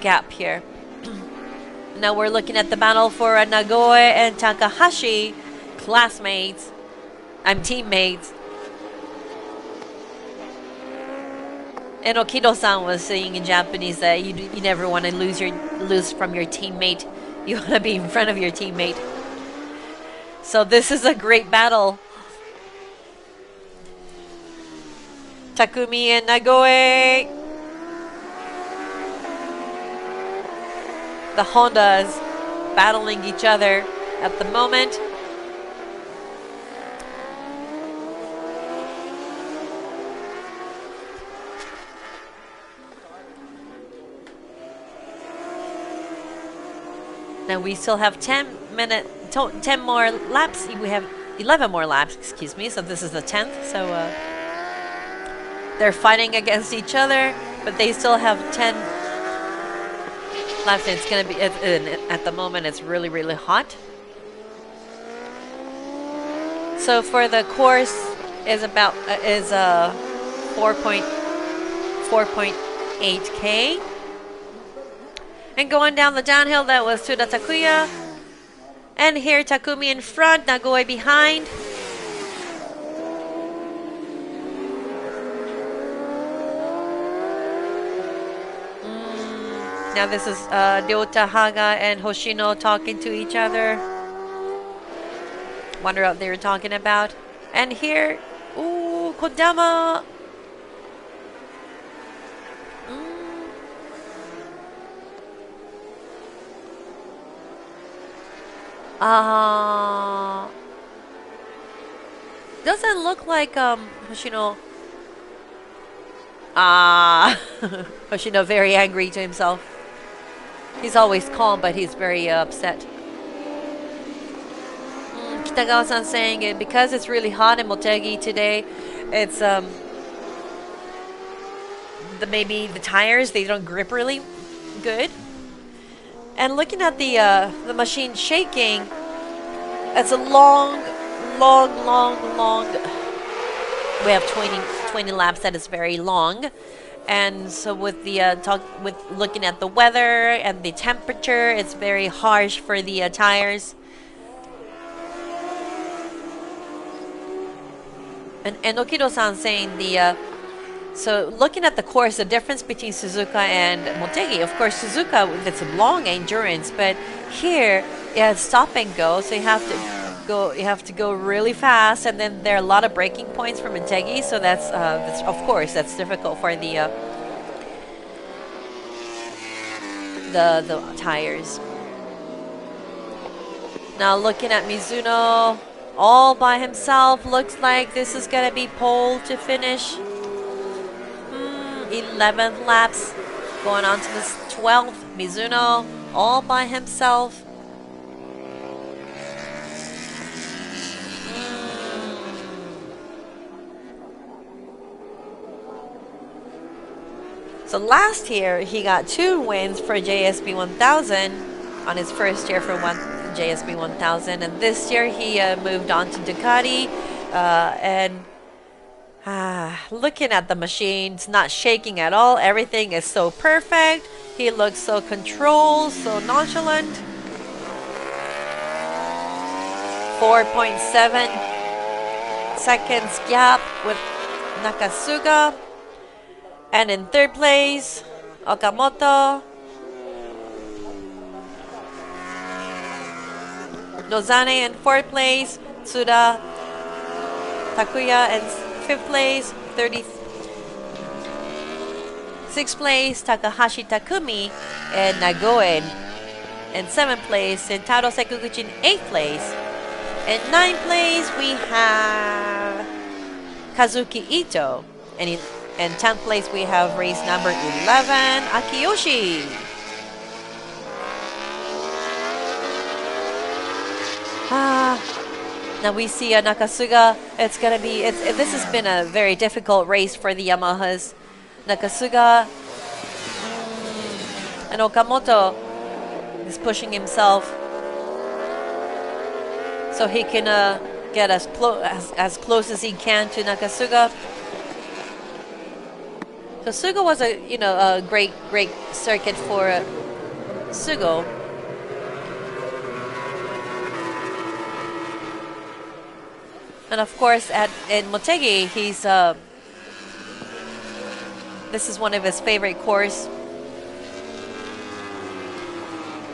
gap here. Now we're looking at the battle for Nagoe and Takahashi, classmates. I'm teammates. And Okido-san was saying in Japanese that you never want to lose from your teammate. You want to be in front of your teammate. So this is a great battle. Takumi and Nagoe. The Hondas battling each other at the moment. Now we still have 10 more laps. We have 11 more laps, excuse me. So this is the 10th. So they're fighting against each other, but they still have 10 laps. It's gonna be at the moment. It's really, really hot. So for the course is 4.8K. And going down the downhill, that was Tsuda Takuya. And here Takumi in front, Nagoe behind. Now this is Ryota Haga and Hoshino talking to each other. Wonder what they were talking about. And here, ooh, Kodama. Doesn't look like Hoshino. Hoshino very angry to himself. He's always calm, but he's very upset. Kitagawa-san saying it because it's really hot in Motegi today. It's maybe the tires, they don't grip really good. And looking at the machine shaking, it's a long. We have 20 laps that is very long. And so with the with looking at the weather and the temperature, it's very harsh for the tires. And Enokido-san saying so looking at the course, the difference between Suzuka and Motegi, of course Suzuka, it's a long endurance, but here it's stop and go, so you have to go really fast, and then there are a lot of braking points for Motegi, so that's of course that's difficult for the tires. Now looking at Mizuno all by himself, looks like this is gonna be pole to finish. 11th laps, going on to this 12th. Mizuno all by himself. So last year he got 2 wins for JSB 1000 on his first year for JSB 1000, and this year he moved on to Ducati, and looking at the machine, it's not shaking at all. Everything is so perfect. He looks so controlled, so nonchalant. 4.7 seconds gap with Nakasuga. And in third place, Okamoto. Nozane in fourth place. Tsuda Takuya in fifth place. 36th place, Takahashi Takumi and Nagoen. In seventh place, Sentaro Sekuguchi in eighth place. In ninth place, we have Kazuki Ito. And in 10th place, we have race number 11, Akiyoshi. Now we see Nakasuga. It's gonna be. This has been a very difficult race for the Yamahas. Nakasuga and Okamoto is pushing himself so he can get as close as he can to Nakasuga. So Sugo was a great circuit for Sugo. And of course, in Motegi, he's this is one of his favorite course.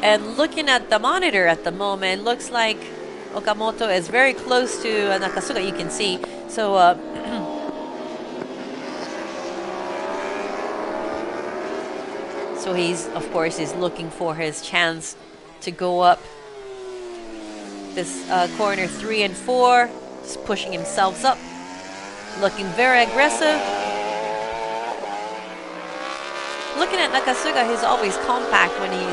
And looking at the monitor at the moment, looks like Okamoto is very close to Nakasuga. You can see. So. So he's looking for his chance to go up this corner 3 and 4, just pushing himself up, looking very aggressive. Looking at Nakasuga, he's always compact when he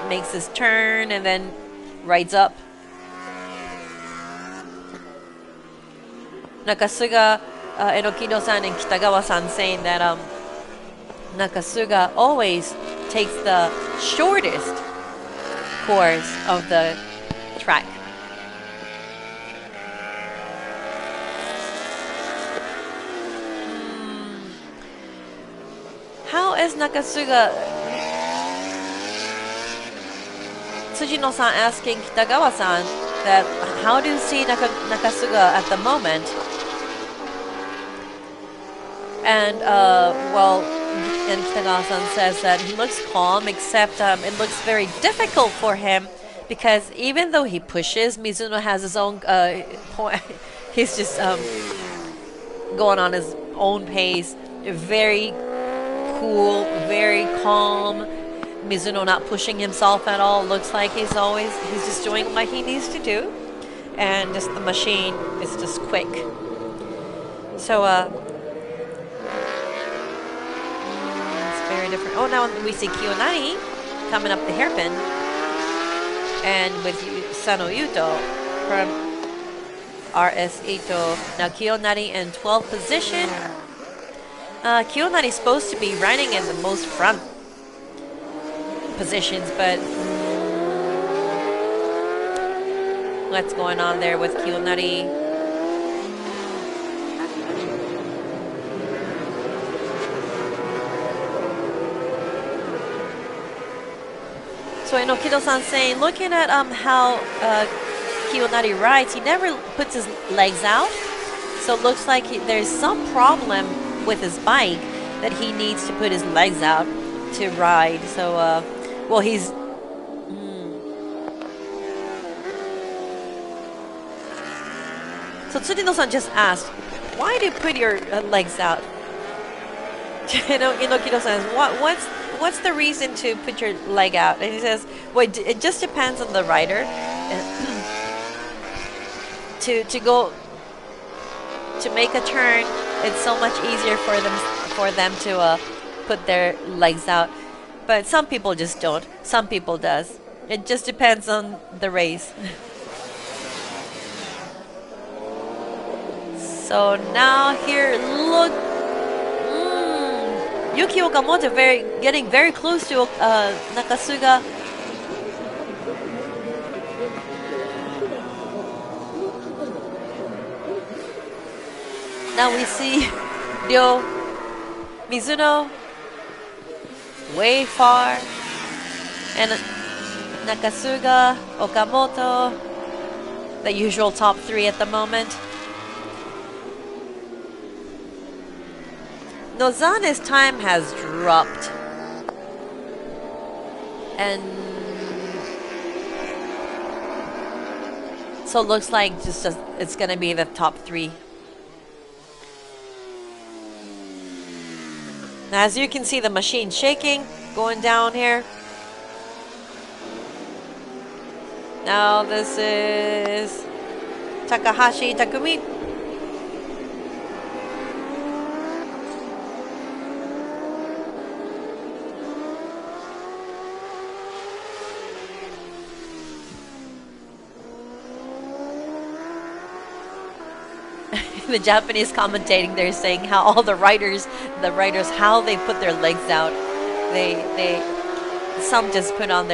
makes his turn and then rides up. Nakasuga, Enokido-san and Kitagawa-san saying that Nakasuga always takes the shortest course of the track. How is Nakasuga? Tsujino-san asking Kitagawa-san that how do you see Nakasuga at the moment? And and Kitagawa-san says that he looks calm, except it looks very difficult for him because even though he pushes, Mizuno has his own point. He's just going on his own pace, very cool, very calm. Mizuno not pushing himself at all. Looks like he's just doing what he needs to do, and just the machine is just quick. So very different. Oh, now we see Kiyonari coming up the hairpin, and with Sano Yuto from RS Ito. Now Kiyonari in 12th position, Kiyonari is supposed to be running in the most front positions, but what's going on there with Kiyonari? So Inokido-san saying, looking at how Kiyonari rides, he never puts his legs out. So it looks like there's some problem with his bike that he needs to put his legs out to ride. So, well, he's... So Tsurino-san just asked, why do you put your legs out? Inokido says, what's the reason to put your leg out? And he says, well, it just depends on the rider. To make a turn, it's so much easier for them to put their legs out. But some people just don't. Some people does. It just depends on the race. So now here, look, Yuki Okamoto getting very close to Nakasuga. Now we see Ryo Mizuno way far, and Nakasuga, Okamoto, the usual top three at the moment. Nozane's time has dropped, and so it looks like it's gonna be the top three. Now, as you can see, the machine shaking, going down here. Now this is Takahashi Takumi. The Japanese commentating, they're saying how all the riders, how they put their legs out. Some just put out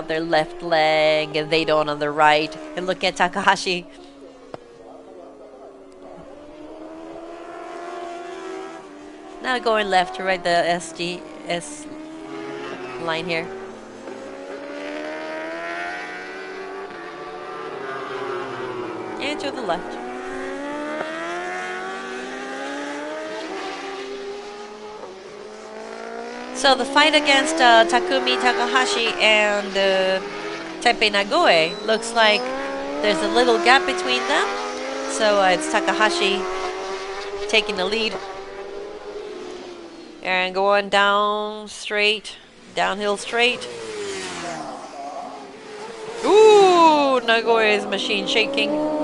their left leg, and they don't on the right. And look at Takahashi. Now going left to right, the SDS line here. And to the left. So the fight against Takumi Takahashi and Teppei Nagoe looks like there's a little gap between them. So it's Takahashi taking the lead. And going downhill straight. Ooh, Nagoe's machine shaking.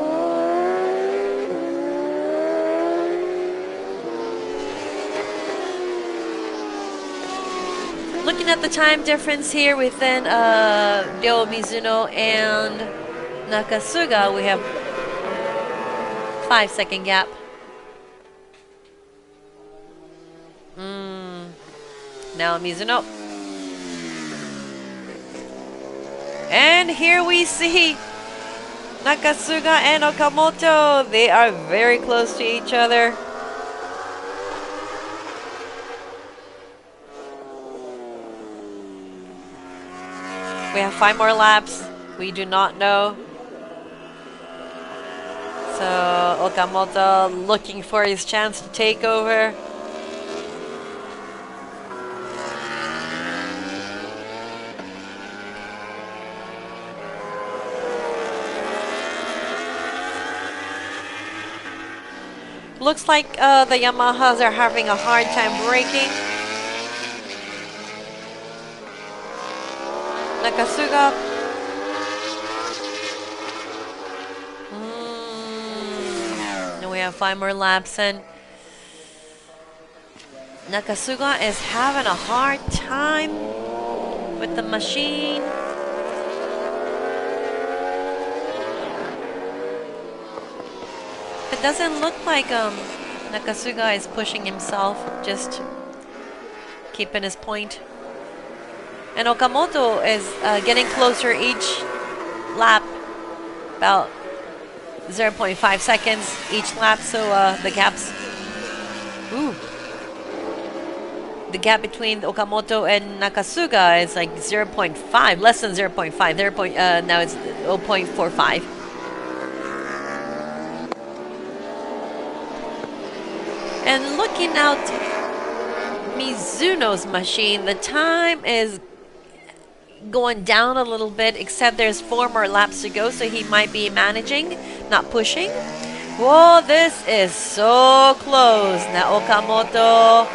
Looking at the time difference here within Ryo Mizuno and Nakasuga, we have 5-second gap. Now Mizuno. And here we see Nakasuga and Okamoto. They are very close to each other. We have 5 more laps. We do not know. So Okamoto looking for his chance to take over. Looks like the Yamahas are having a hard time braking. Nakasuga. And we have 5 more laps, and Nakasuga is having a hard time with the machine. It doesn't look like Nakasuga is pushing himself, just keeping his point. And Okamoto is getting closer each lap, about 0.5 seconds each lap. So the gap between Okamoto and Nakasuga is like 0.5, less than 0.5. Now it's 0.45. And looking out Mizuno's machine, the time is going down a little bit, except there's 4 more laps to go, so he might be managing, not pushing. Whoa, this is so close. Now Okamoto,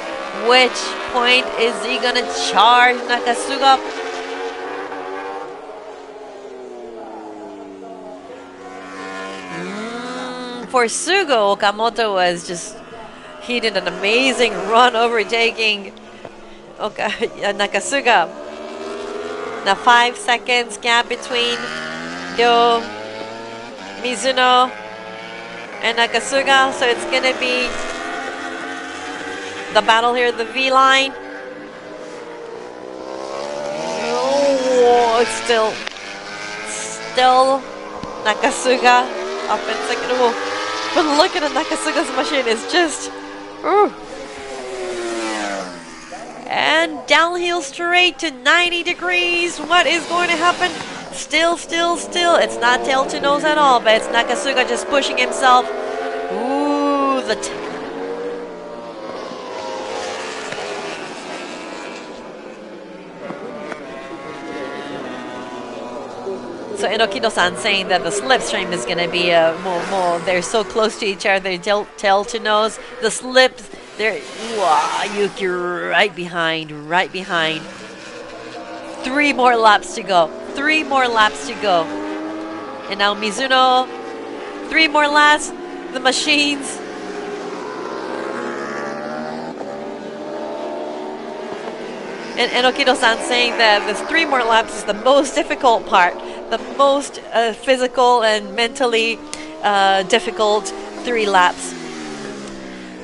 which point is he gonna charge Nakasuga? For Sugo, Okamoto was just, he did an amazing run overtaking Nakasuga. Now 5 seconds gap between Ryo, Mizuno, and Nakasuga. So it's gonna be the battle here, the V line. Oh, it's still Nakasuga up in second. Oh, but looking at Nakasuga's machine is just, and downhill straight to 90 degrees. What is going to happen? Still. It's not tail to nose at all, but it's Nakasuga just pushing himself. Ooh, So Enokido-san saying that the slipstream is going to be more. They're so close to each other. They tail to nose. The slips, they're Yuki right behind. 3 more laps to go. And now Mizuno, 3 more laps. The machines. And Enokido-san saying that this 3 more laps is the most difficult part. The most physical and mentally difficult 3 laps.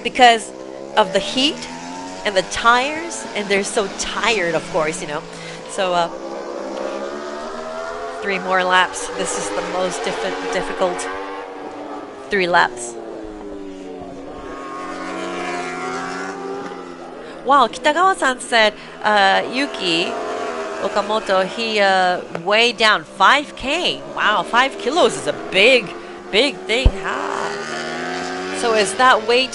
Because of the heat and the tires. And they're so tired, of course, you know. So 3 more laps. This is the most difficult 3 laps. Wow, Kitagawa-san said Yuki Okamoto, he weighed down 5K. Wow, 5 kilos is a big thing. So is that weight,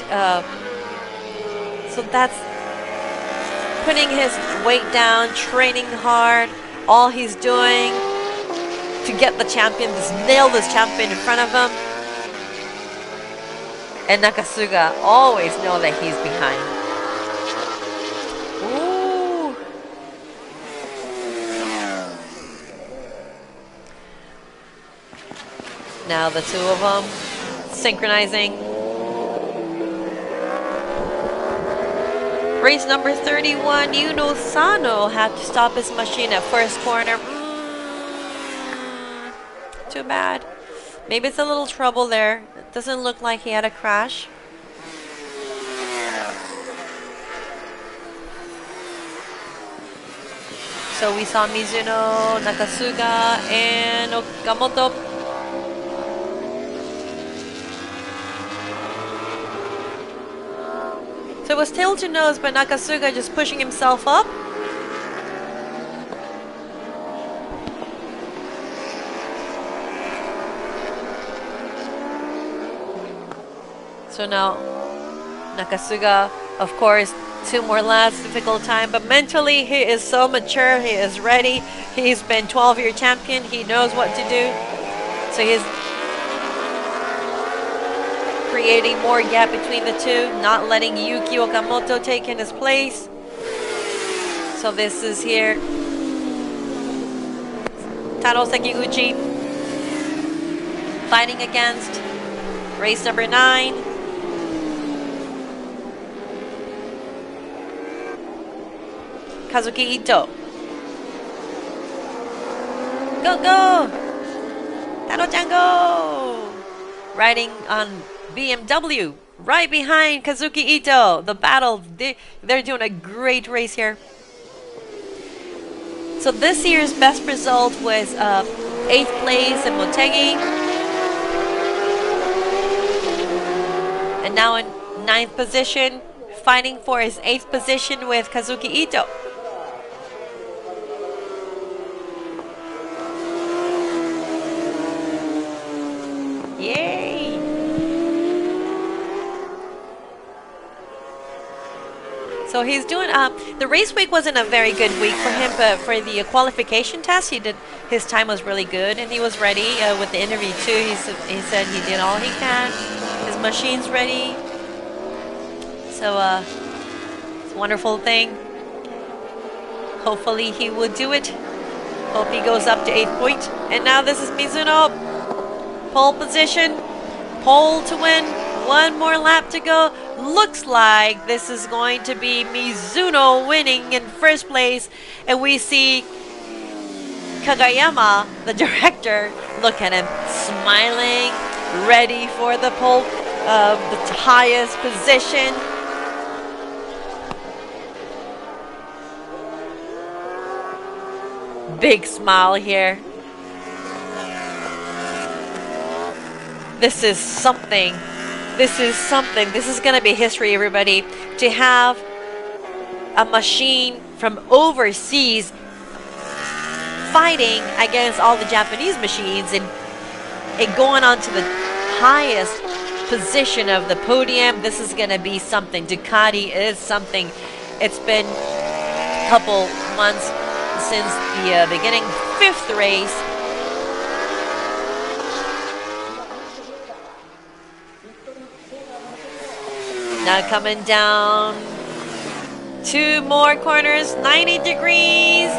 so that's putting his weight down, training hard, all he's doing to get the champion, just nail this champion in front of him. And Nakasuga always know that he's behind. Now the 2 of them synchronizing. Race number 31, Yuno Sano had to stop his machine at first corner. Too bad. Maybe it's a little trouble there. It doesn't look like he had a crash. So we saw Mizuno, Nakasuga, and Okamoto. So it was tail to nose, but Nakasuga just pushing himself up. So now Nakasuga, of course, 2 more laps, difficult time, but mentally he is so mature, he is ready. He's been 12-year champion, he knows what to do. So he's creating more gap between the 2, not letting Yuki Okamoto take in his place. So this is here Taro Sekiguchi fighting against race number 9. Kazuki Ito. Go! Taro-chan, go! Riding on BMW right behind Kazuki Ito. The battle, they're doing a great race here. So this year's best result was 8th place in Motegi. And now in 9th position, fighting for his 8th position with Kazuki Ito. Yay! So he's doing, the race week wasn't a very good week for him, but for the qualification test, his time was really good, and he was ready with the interview too. He said he did all he can. His machine's ready. So, it's a wonderful thing. Hopefully he will do it. Hope he goes up to 8th point. And now this is Mizuno. Pole position. Pole to win. One more lap to go. Looks like this is going to be Mizuno winning in first place. And we see Kagayama, the director, look at him, smiling, ready for the pole, the highest position. Big smile here. This is something. This is something. This is going to be history, everybody. To have a machine from overseas fighting against all the Japanese machines and going on to the highest position of the podium. This is going to be something. Ducati is something. It's been a couple months since the beginning. 5th race. Now coming down 2 more corners, 90 degrees.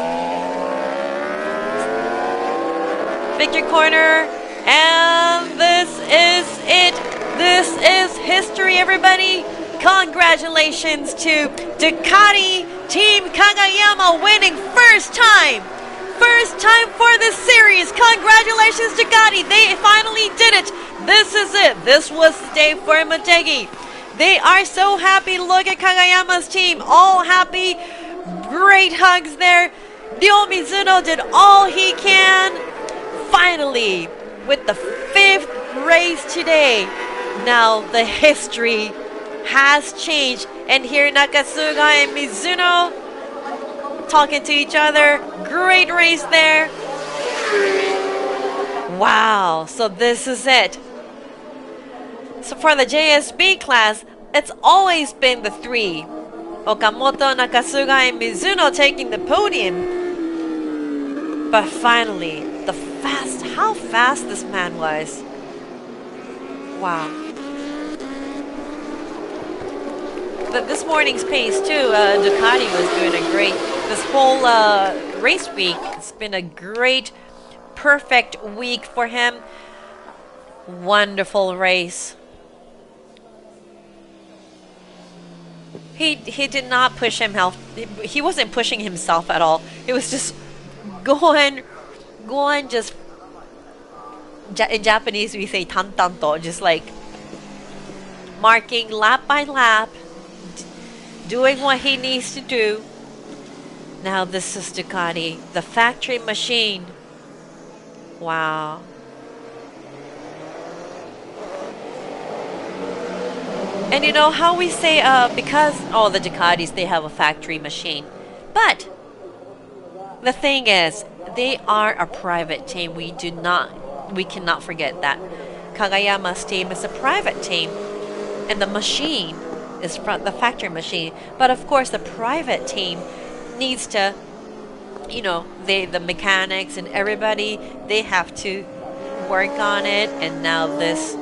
Victory corner. And this is it. This is history, everybody. Congratulations to Ducati Team Kagayama winning first time. First time for this series. Congratulations, Ducati. They finally did it. This is it. This was the day for Motegi. They are so happy. Look at Kagayama's team. All happy. Great hugs there. Ryo Mizuno did all he can. Finally, with the 5th race today. Now the history has changed. And here Nakasuga and Mizuno talking to each other. Great race there. Wow. So this is it. So for the JSB class, it's always been the 3. Okamoto, Nakasuga, and Mizuno taking the podium. But finally, how fast this man was. Wow. But this morning's pace too, Ducati was doing a great, this whole race week, it's been a great, perfect week for him. Wonderful race. He did not push himself. He wasn't pushing himself at all. It was just going just, in Japanese we say tantanto, just like marking lap by lap, doing what he needs to do. Now this is Ducati, the factory machine. Wow. And you know how we say, because all the Ducatis, they have a factory machine. But the thing is, they are a private team. We cannot forget that. Kagayama's team is a private team. And the machine is from the factory machine. But of course, the private team needs to, you know, the mechanics and everybody, they have to work on it. And now this,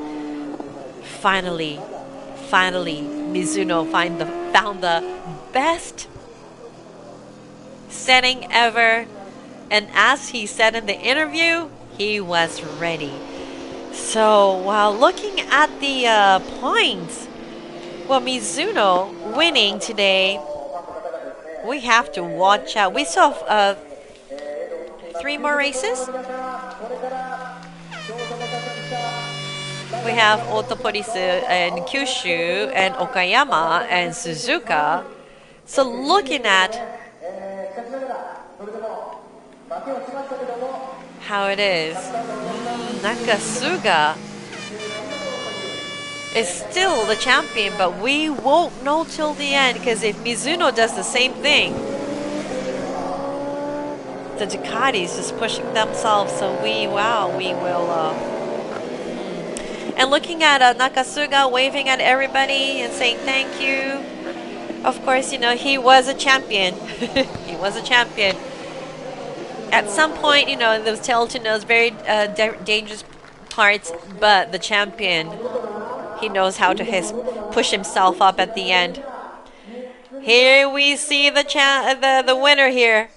finally, Mizuno found the best setting ever. And as he said in the interview, he was ready. So while looking at the points, well, Mizuno winning today, we have to watch out. We still have 3 more races. We have Otoporisu and Kyushu and Okayama and Suzuka. So looking at how it is, Nakasuga is still the champion, but we won't know till the end because if Mizuno does the same thing, the Ducatis just pushing themselves. So we will. And looking at Nakasuga waving at everybody and saying thank you. Of course, he was a champion. He was a champion. At some point, those Telton knows very dangerous parts, but the champion, he knows how to push himself up at the end. Here we see the winner here.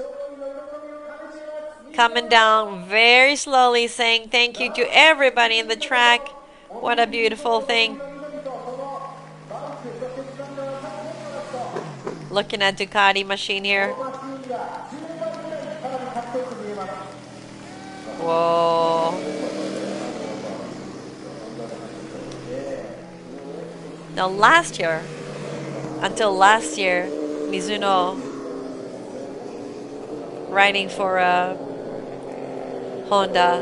Coming down very slowly, saying thank you to everybody in the track. What a beautiful thing. Looking at Ducati machine here. Whoa. Now until last year, Mizuno riding for Honda,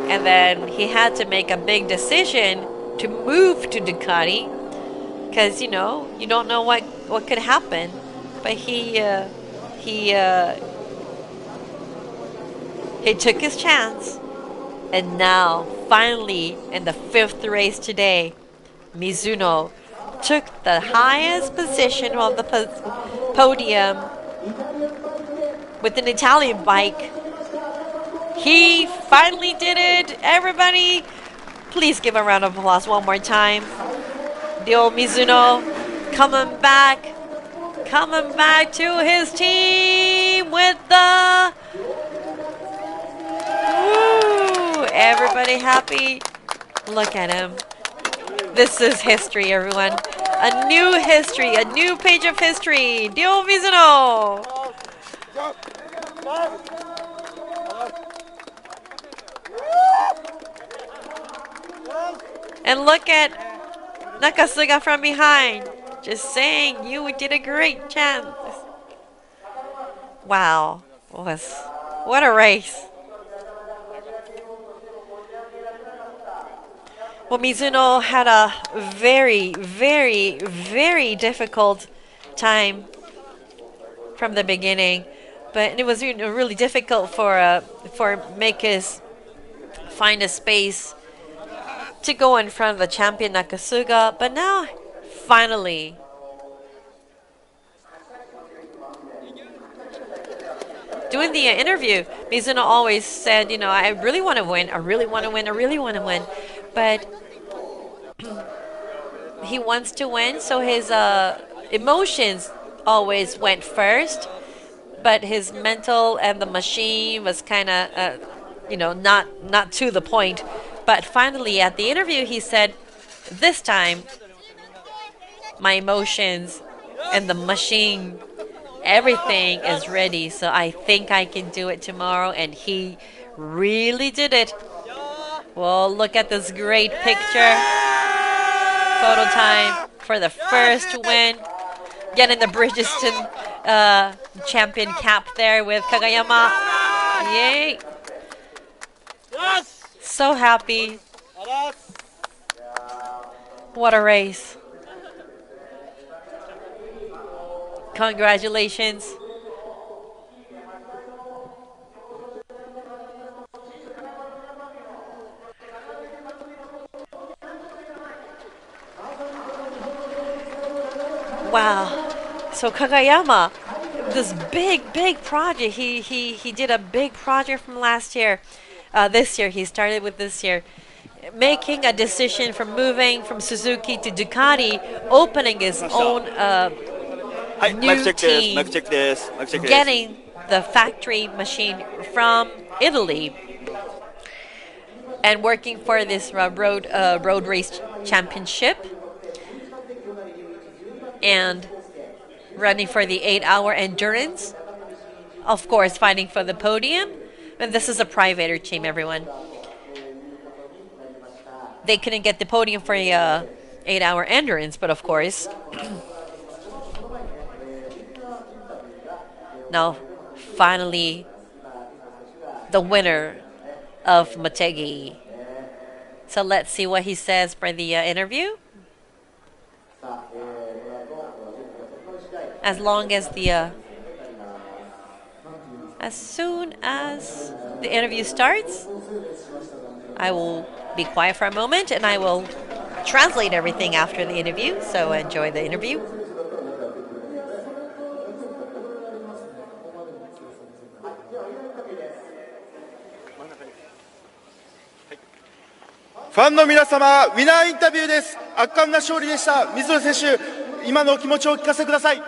and then he had to make a big decision to move to Ducati because you don't know what could happen, but he took his chance, and now finally in the 5th race today, Mizuno took the highest position on the podium with an Italian bike. He finally did it. Everybody, please give a round of applause one more time. The old Mizuno coming back to his team with the woo! Everybody happy. Look at him. This is history, everyone. A new history, a new page of history. The old Mizuno. And look at Nakasuga from behind, just saying, you did a great chance. Wow, what a race. Well, Mizuno had a very, very, very difficult time from the beginning, but it was really difficult for Makis find a space to go in front of the champion Nakasuga, but now finally doing the interview, Mizuno always said, I really want to win, I really want to win, I really want to win, but he wants to win, so his emotions always went first, but his mental and the machine was kind of not to the point. But finally, at the interview, he said, this time, my emotions and the machine, everything is ready. So I think I can do it tomorrow. And he really did it. Well, look at this great picture. Photo time for the first win. Getting the Bridgestone champion cap there with Kagayama. Yay. So happy. What a race. Congratulations. Wow. So Kagayama, this big project. He did a big project from last year. This year, he started with this year. Making a decision from moving from Suzuki to Ducati, opening his own new team, getting the factory machine from Italy, and working for this road race championship, and running for the 8-hour endurance. Of course, fighting for the podium. And this is a private team, everyone. they couldn't get the podium for a 8-hour endurance, but of course, now finally the winner of Motegi. So let's see what he says for the interview. As long as the as soon as the interview starts, I will be quiet for a moment and I will translate everything after the interview. So enjoy the interview. ファンの皆様、ウィナーインタビューです。圧巻な勝利でした。水野選手、今のお気持ちをお聞かせください。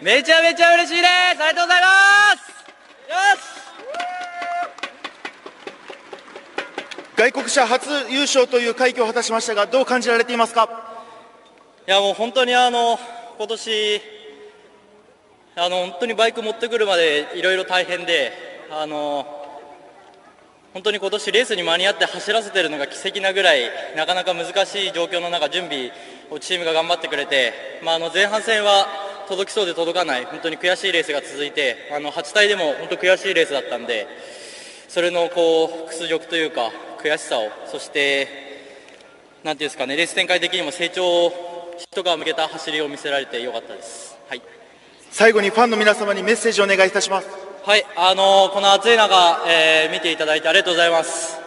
めちゃめちゃ嬉しいです。ありがとうございます。よし。外国車初優勝という快挙を果たしましたが、どう感じられていますか？いやもう本当に今年本当にバイク持ってくるまでいろいろ大変で本当に今年レースに間に合って走らせているのが奇跡なぐらいなかなか難しい状況の中準備をチームが頑張ってくれて、前半戦は届きそうで届かない本当に悔しいレースが続いて8体でも本当悔しいレースだったんでそれの屈辱というか悔しさをそしてなんていうんですかねレース展開的にも成長を一皮向けた走りを見せられてよかったです。はい、最後にファンの皆様にメッセージをお願いいたします。はい、この暑い中、見ていただいてありがとうございます。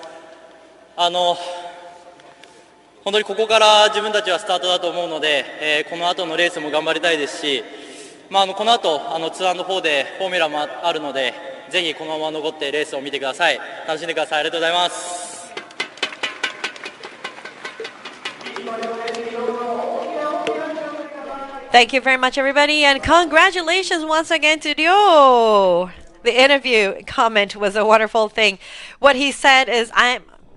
本当にここから自分たちはスタートだと思うので、この後のレースも頑張りたいですし、この後2&4でフォーミュラもあるので、ぜひこのまま残ってレースを見てください。楽しんでください。ありがとうございます。Thank you very much, everybody, and congratulations once again to Ryo. The interview comment was a wonderful thing. What he said is,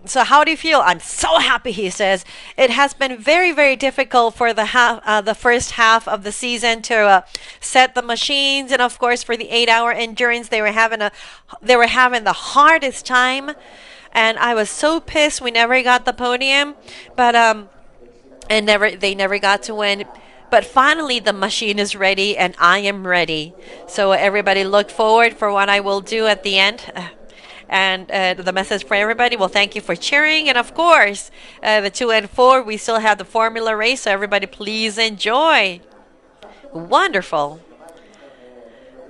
so how do you feel? I'm so happy, he says. It has been very, very difficult for the first half of the season to set the machines, and of course for the 8-hour endurance, they were having the hardest time. And I was so pissed we never got the podium, but they never got to win. But finally, the machine is ready, and I am ready. So everybody look forward for what I will do at the end. And the message for everybody, well, thank you for cheering. And of course, the 2 and 4, we still have the formula race. So everybody, please enjoy. Wonderful.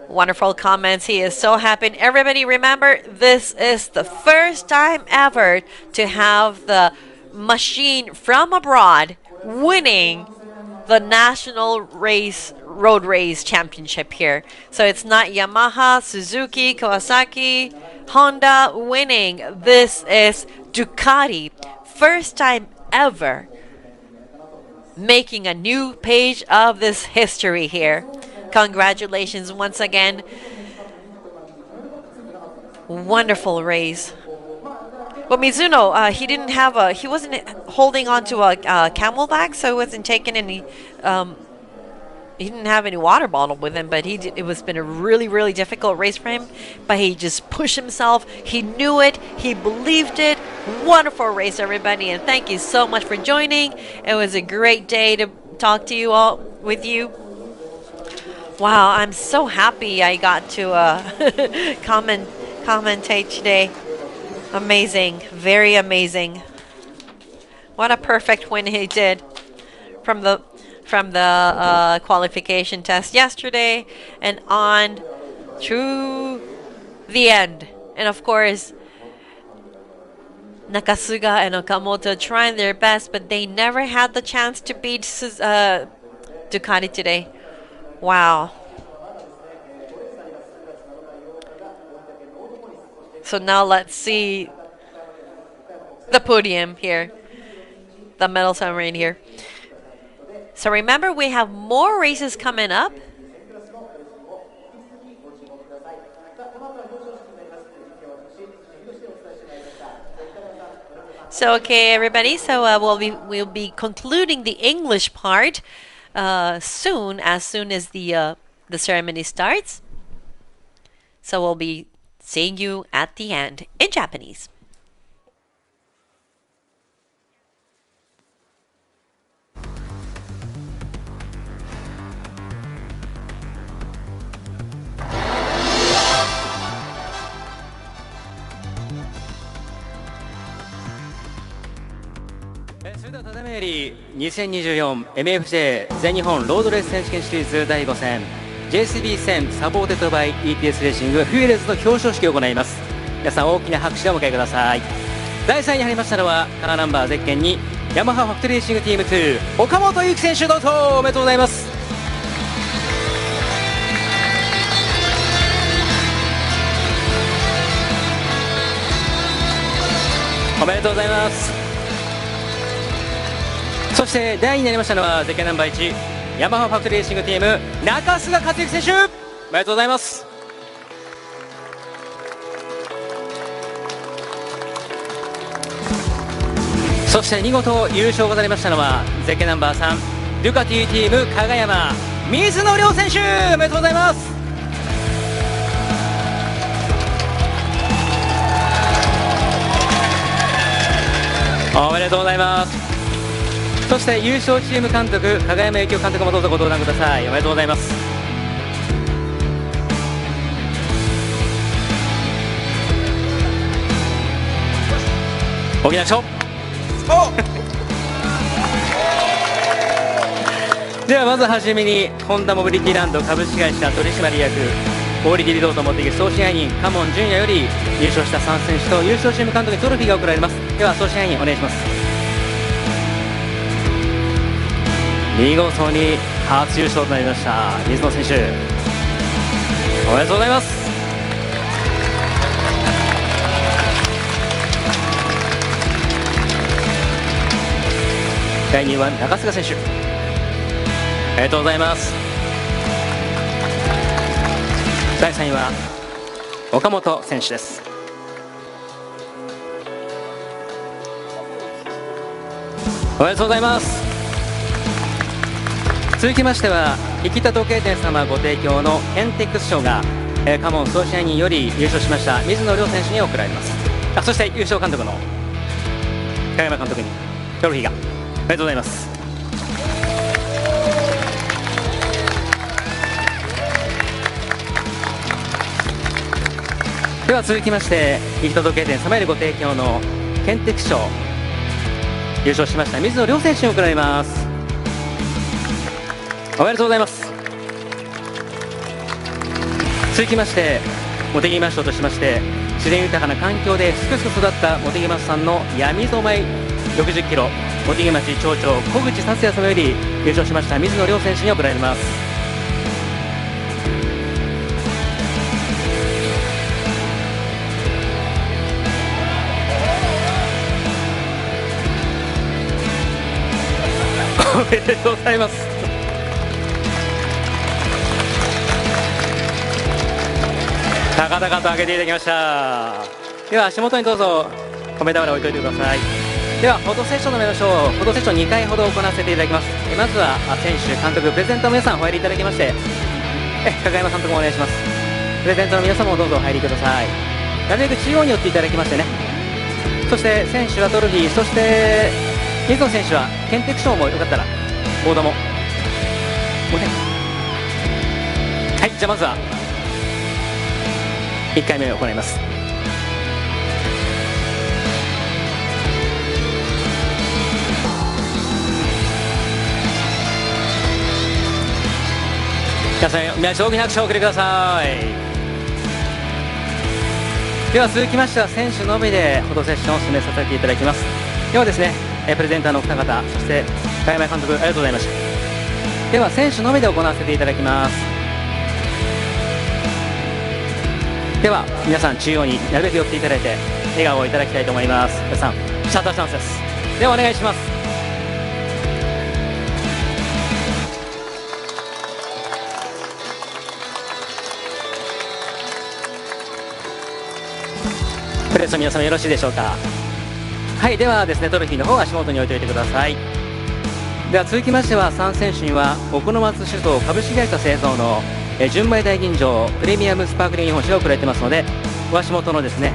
Wonderful comments. He is so happy. And everybody, remember, this is the first time ever to have the machine from abroad winning the national road race championship here. So it's not Yamaha, Suzuki, Kawasaki, Honda winning. This is Ducati. First time ever making a new page of this history here. Congratulations once again. Wonderful race. Well, Mizuno, he wasn't holding on to a camelback, so he wasn't taking any, he didn't have any water bottle with him, but it was been a really, really difficult race for him, but he just pushed himself. He knew it. He believed it. Wonderful race, everybody, and thank you so much for joining. It was a great day to talk to you all, with you. Wow, I'm so happy I got to commentate today. Amazing, very amazing. What a perfect win he did from the qualification test yesterday and on through the end. And of course, Nakasuga and Okamoto trying their best, but they never had the chance to beat Ducati today. Wow. So now let's see the podium here, the medal submarine here. So remember, we have more races coming up. So okay, everybody. So we'll be concluding the English part soon as the ceremony starts. So we'll be seeing you at the end in Japanese. それではただいまより 2024MFJ 全日本ロードレース選手権シリーズ第5戦 JCB 戦サポーテッドバイ EPS レーシングフューエルズの表彰式を行います。皆さん大きな拍手でお迎えください。第3位に入りましたのはカラーナンバーゼッケンにヤマハファクトリーレーシングチーム2岡本裕樹選手、どうぞおめでとうございます。おめでとうございます。そして第2位になりましたのはゼッケンナンバー1ヤマハファクトリーレーシングチーム中須賀克之選手、おめでとうございます。そして見事優勝がされましたのはゼッケンナンバー3デュカティチーム加賀山水野亮選手、おめでとうございます。おめでとうございます。そして優勝チーム監督加賀山幸雄監督もどうぞご登壇ください。おめでとうございます。大きな拍手ではまずはじめにホンダモビリティランド株式会社取締役オーリディリゾートモテギ総支配人嘉門純也より優勝した3選手と優勝チーム監督にトロフィーが贈られます。では総支配人お願いします。見事に初優勝となりました水野選手、おめでとうございます。第2位は中須賀選手、おめでとうございます。第3位は岡本選手です。おめでとうございます。続きましては生田時計店様ご提供のヘンテックス賞が嘉門総支配人より優勝しました水野亮選手に贈られます。そして優勝監督の加山監督にトロフィーがおめでとうございます。では続きまして生田時計店様よりご提供のケンテック賞優勝しました水野亮選手に贈られます。おめでとうございます。続きまして茂木マッショとしまして自然豊かな環境ですくすく育った茂木マッシュさんの闇染米60キロ茂木町町長小口達也様より優勝しました水野亮選手に贈られます。おめでとうございます。高々と上げていただきました。では足元にどうぞ米俵を置いといてください。ではフォトセッションのめましょう。フォトセッション2回ほど行わせていただきます。まずは選手監督プレゼントの皆さんお入りいただきまして加賀山監督もお願いします。プレゼントの皆さんもどうぞお入りください。なるべく中央に寄っていただきましてね。そして選手はトロフィー、そして水野選手はケンテック賞もよかったらボードも持て。はい、じゃあまずは1回目を行います。皆さん大きな拍手をお送りください。では続きましては選手のみでフォトセッションを進めさせていただきます。ではですねプレゼンターのお二方そして加山監督ありがとうございました。では選手のみで行わせていただきます。では皆さん中央になるべく寄っていただいて笑顔をいただきたいと思います。皆さんシャッターチャンスです。ではお願いします。プレスの皆様よろしいでしょうか。はい、ではですねトロフィーの方は足元に置いておいてください。では続きましては3選手には奥の松酒造株式会社製造の純米大吟醸プレミアムスパークリング日本酒を送られてますのでお足元のですね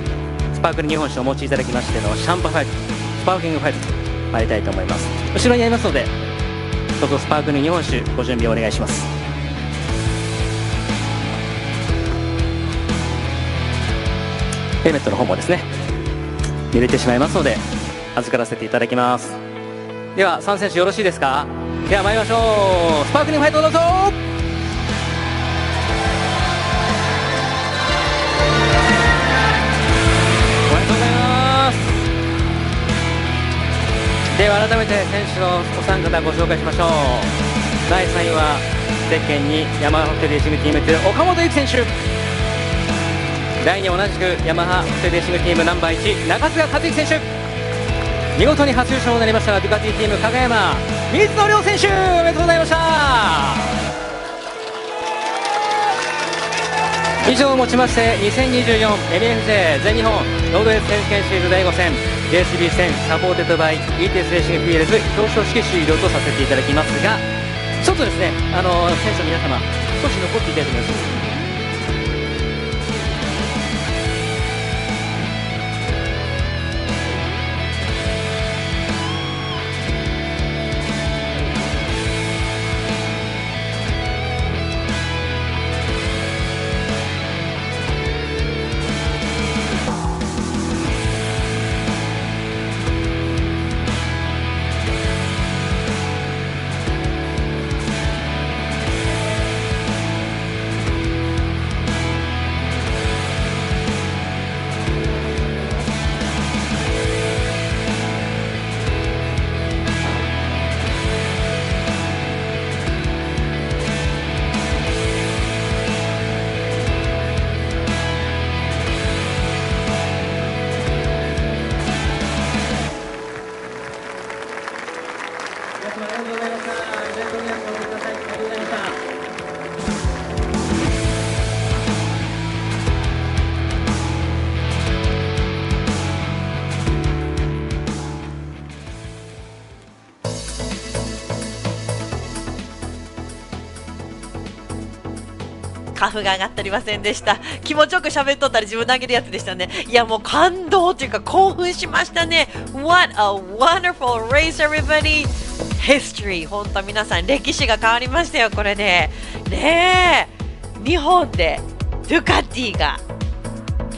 スパークリング日本酒をお持ちいただきましてのシャンパンファイトスパークリングファイトと参りたいと思います。後ろにありますのでどうぞスパークリング日本酒ご準備をお願いします。ヘルメットの方もですね濡れてしまいますので預からせていただきます。では3選手よろしいですか。では参りましょう。スパークリングファイトどうぞ。おめでとうございます。では改めて選手のお三方ご紹介しましょう。第3位はゼッケンにヤマハホテルレーシングチーム岡本由紀選手、第2位同じくヤマハホテルレーシングチームナンバー1中菅和之選手、見事に初優勝になりましたがデュカティチーム加賀山水野亮選手、おめでとうございました。以上をもちまして 2024MFJ 全日本ロードレース選手権シリーズ第5戦 JCB 戦サポーテッドバイ ETS レーシング PLS 表彰式終了とさせていただきますが、ちょっとですね選手の皆様少し残っていただいてもよろしいですか。カフが上がっておりませんでした。気持ちよく喋っとったら自分投げるやつでしたね。いやもう感動というか興奮しましたね。What a wonderful race everybody. History 本当皆さん歴史が変わりましたよこれで。ねえ日本でドゥカティが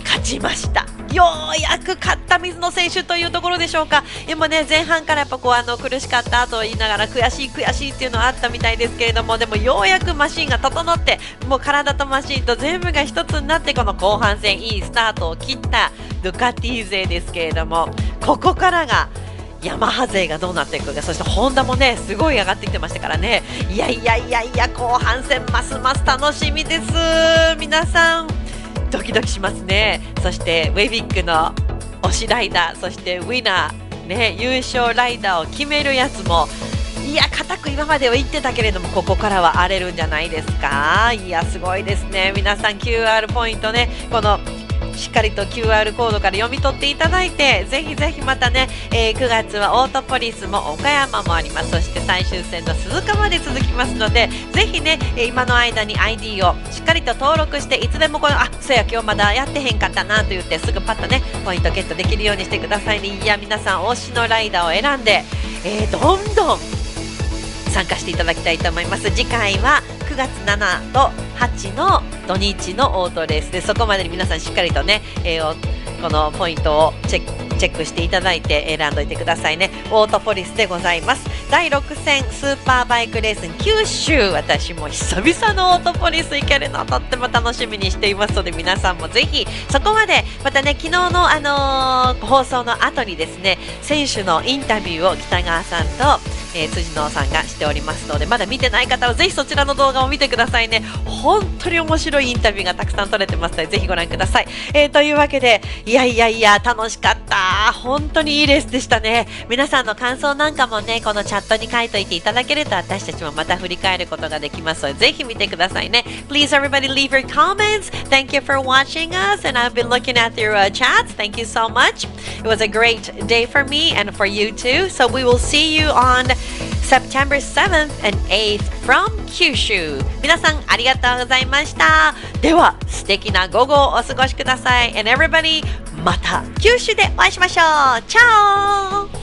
勝ちました。ようやく勝った水野選手というところでしょうか。今ね前半からやっぱ苦しかったと言いながら悔しいっていうのはあったみたいですけれども、でもようやくマシンが整ってもう体とマシンと全部が一つになってこの後半戦いいスタートを切ったドゥカティ勢ですけれども、ここからがヤマハ勢がどうなっていくか、そしてホンダもねすごい上がってきてましたからね。いや後半戦ますます楽しみです。皆さんドキドキしますね。そしてウェビックの推しライダー、そしてウィナー、ね、優勝ライダーを決めるやつもいや固く今までは言ってたけれどもここからは荒れるんじゃないですか。いやすごいですね。皆さん QR ポイントねこのしっかりと QR コードから読み取っていただいてぜひぜひまたね、9月はオートポリスも岡山もあります。そして最終戦の鈴鹿まで続きますのでぜひね今の間に ID をしっかりと登録していつでもそうや今日まだやってへんかったなと言ってすぐパッとねポイントゲットできるようにしてくださいね。いや皆さん推しのライダーを選んで、どんどん参加していただきたいと思います。次回は9月7と8の土日のオートレースでそこまでに皆さんしっかりとね、このポイントをチェックしていただいて選んどいてくださいね。オートポリスでございます。第6戦スーパーバイクレース九州、私も久々のオートポリス行けるのとっても楽しみにしていますので皆さんもぜひそこまでまたね昨日の、放送の後にですね選手のインタビューを北川さんと辻野さんがしておりますのでまだ見てない方はぜひそちらの動画を見てくださいね。本当に面白いインタビューがたくさん撮れてますのでぜひご覧ください。というわけでいや楽しかった。本当にいいレースでしたね。皆さんの感想なんかもねこのチャットに書いといていただけると私たちもまた振り返ることができますのでぜひ見てくださいね。 Please everybody leave your comments. Thank you for watching us and I've been looking at your chats. Thank you so much. It was a great day for me and for you too. So we will see you on September 7th and 8th from 九州。皆さんありがとうございました。では素敵な午後をお過ごしください。And everybody また九州でお会いしましょう。チャオ。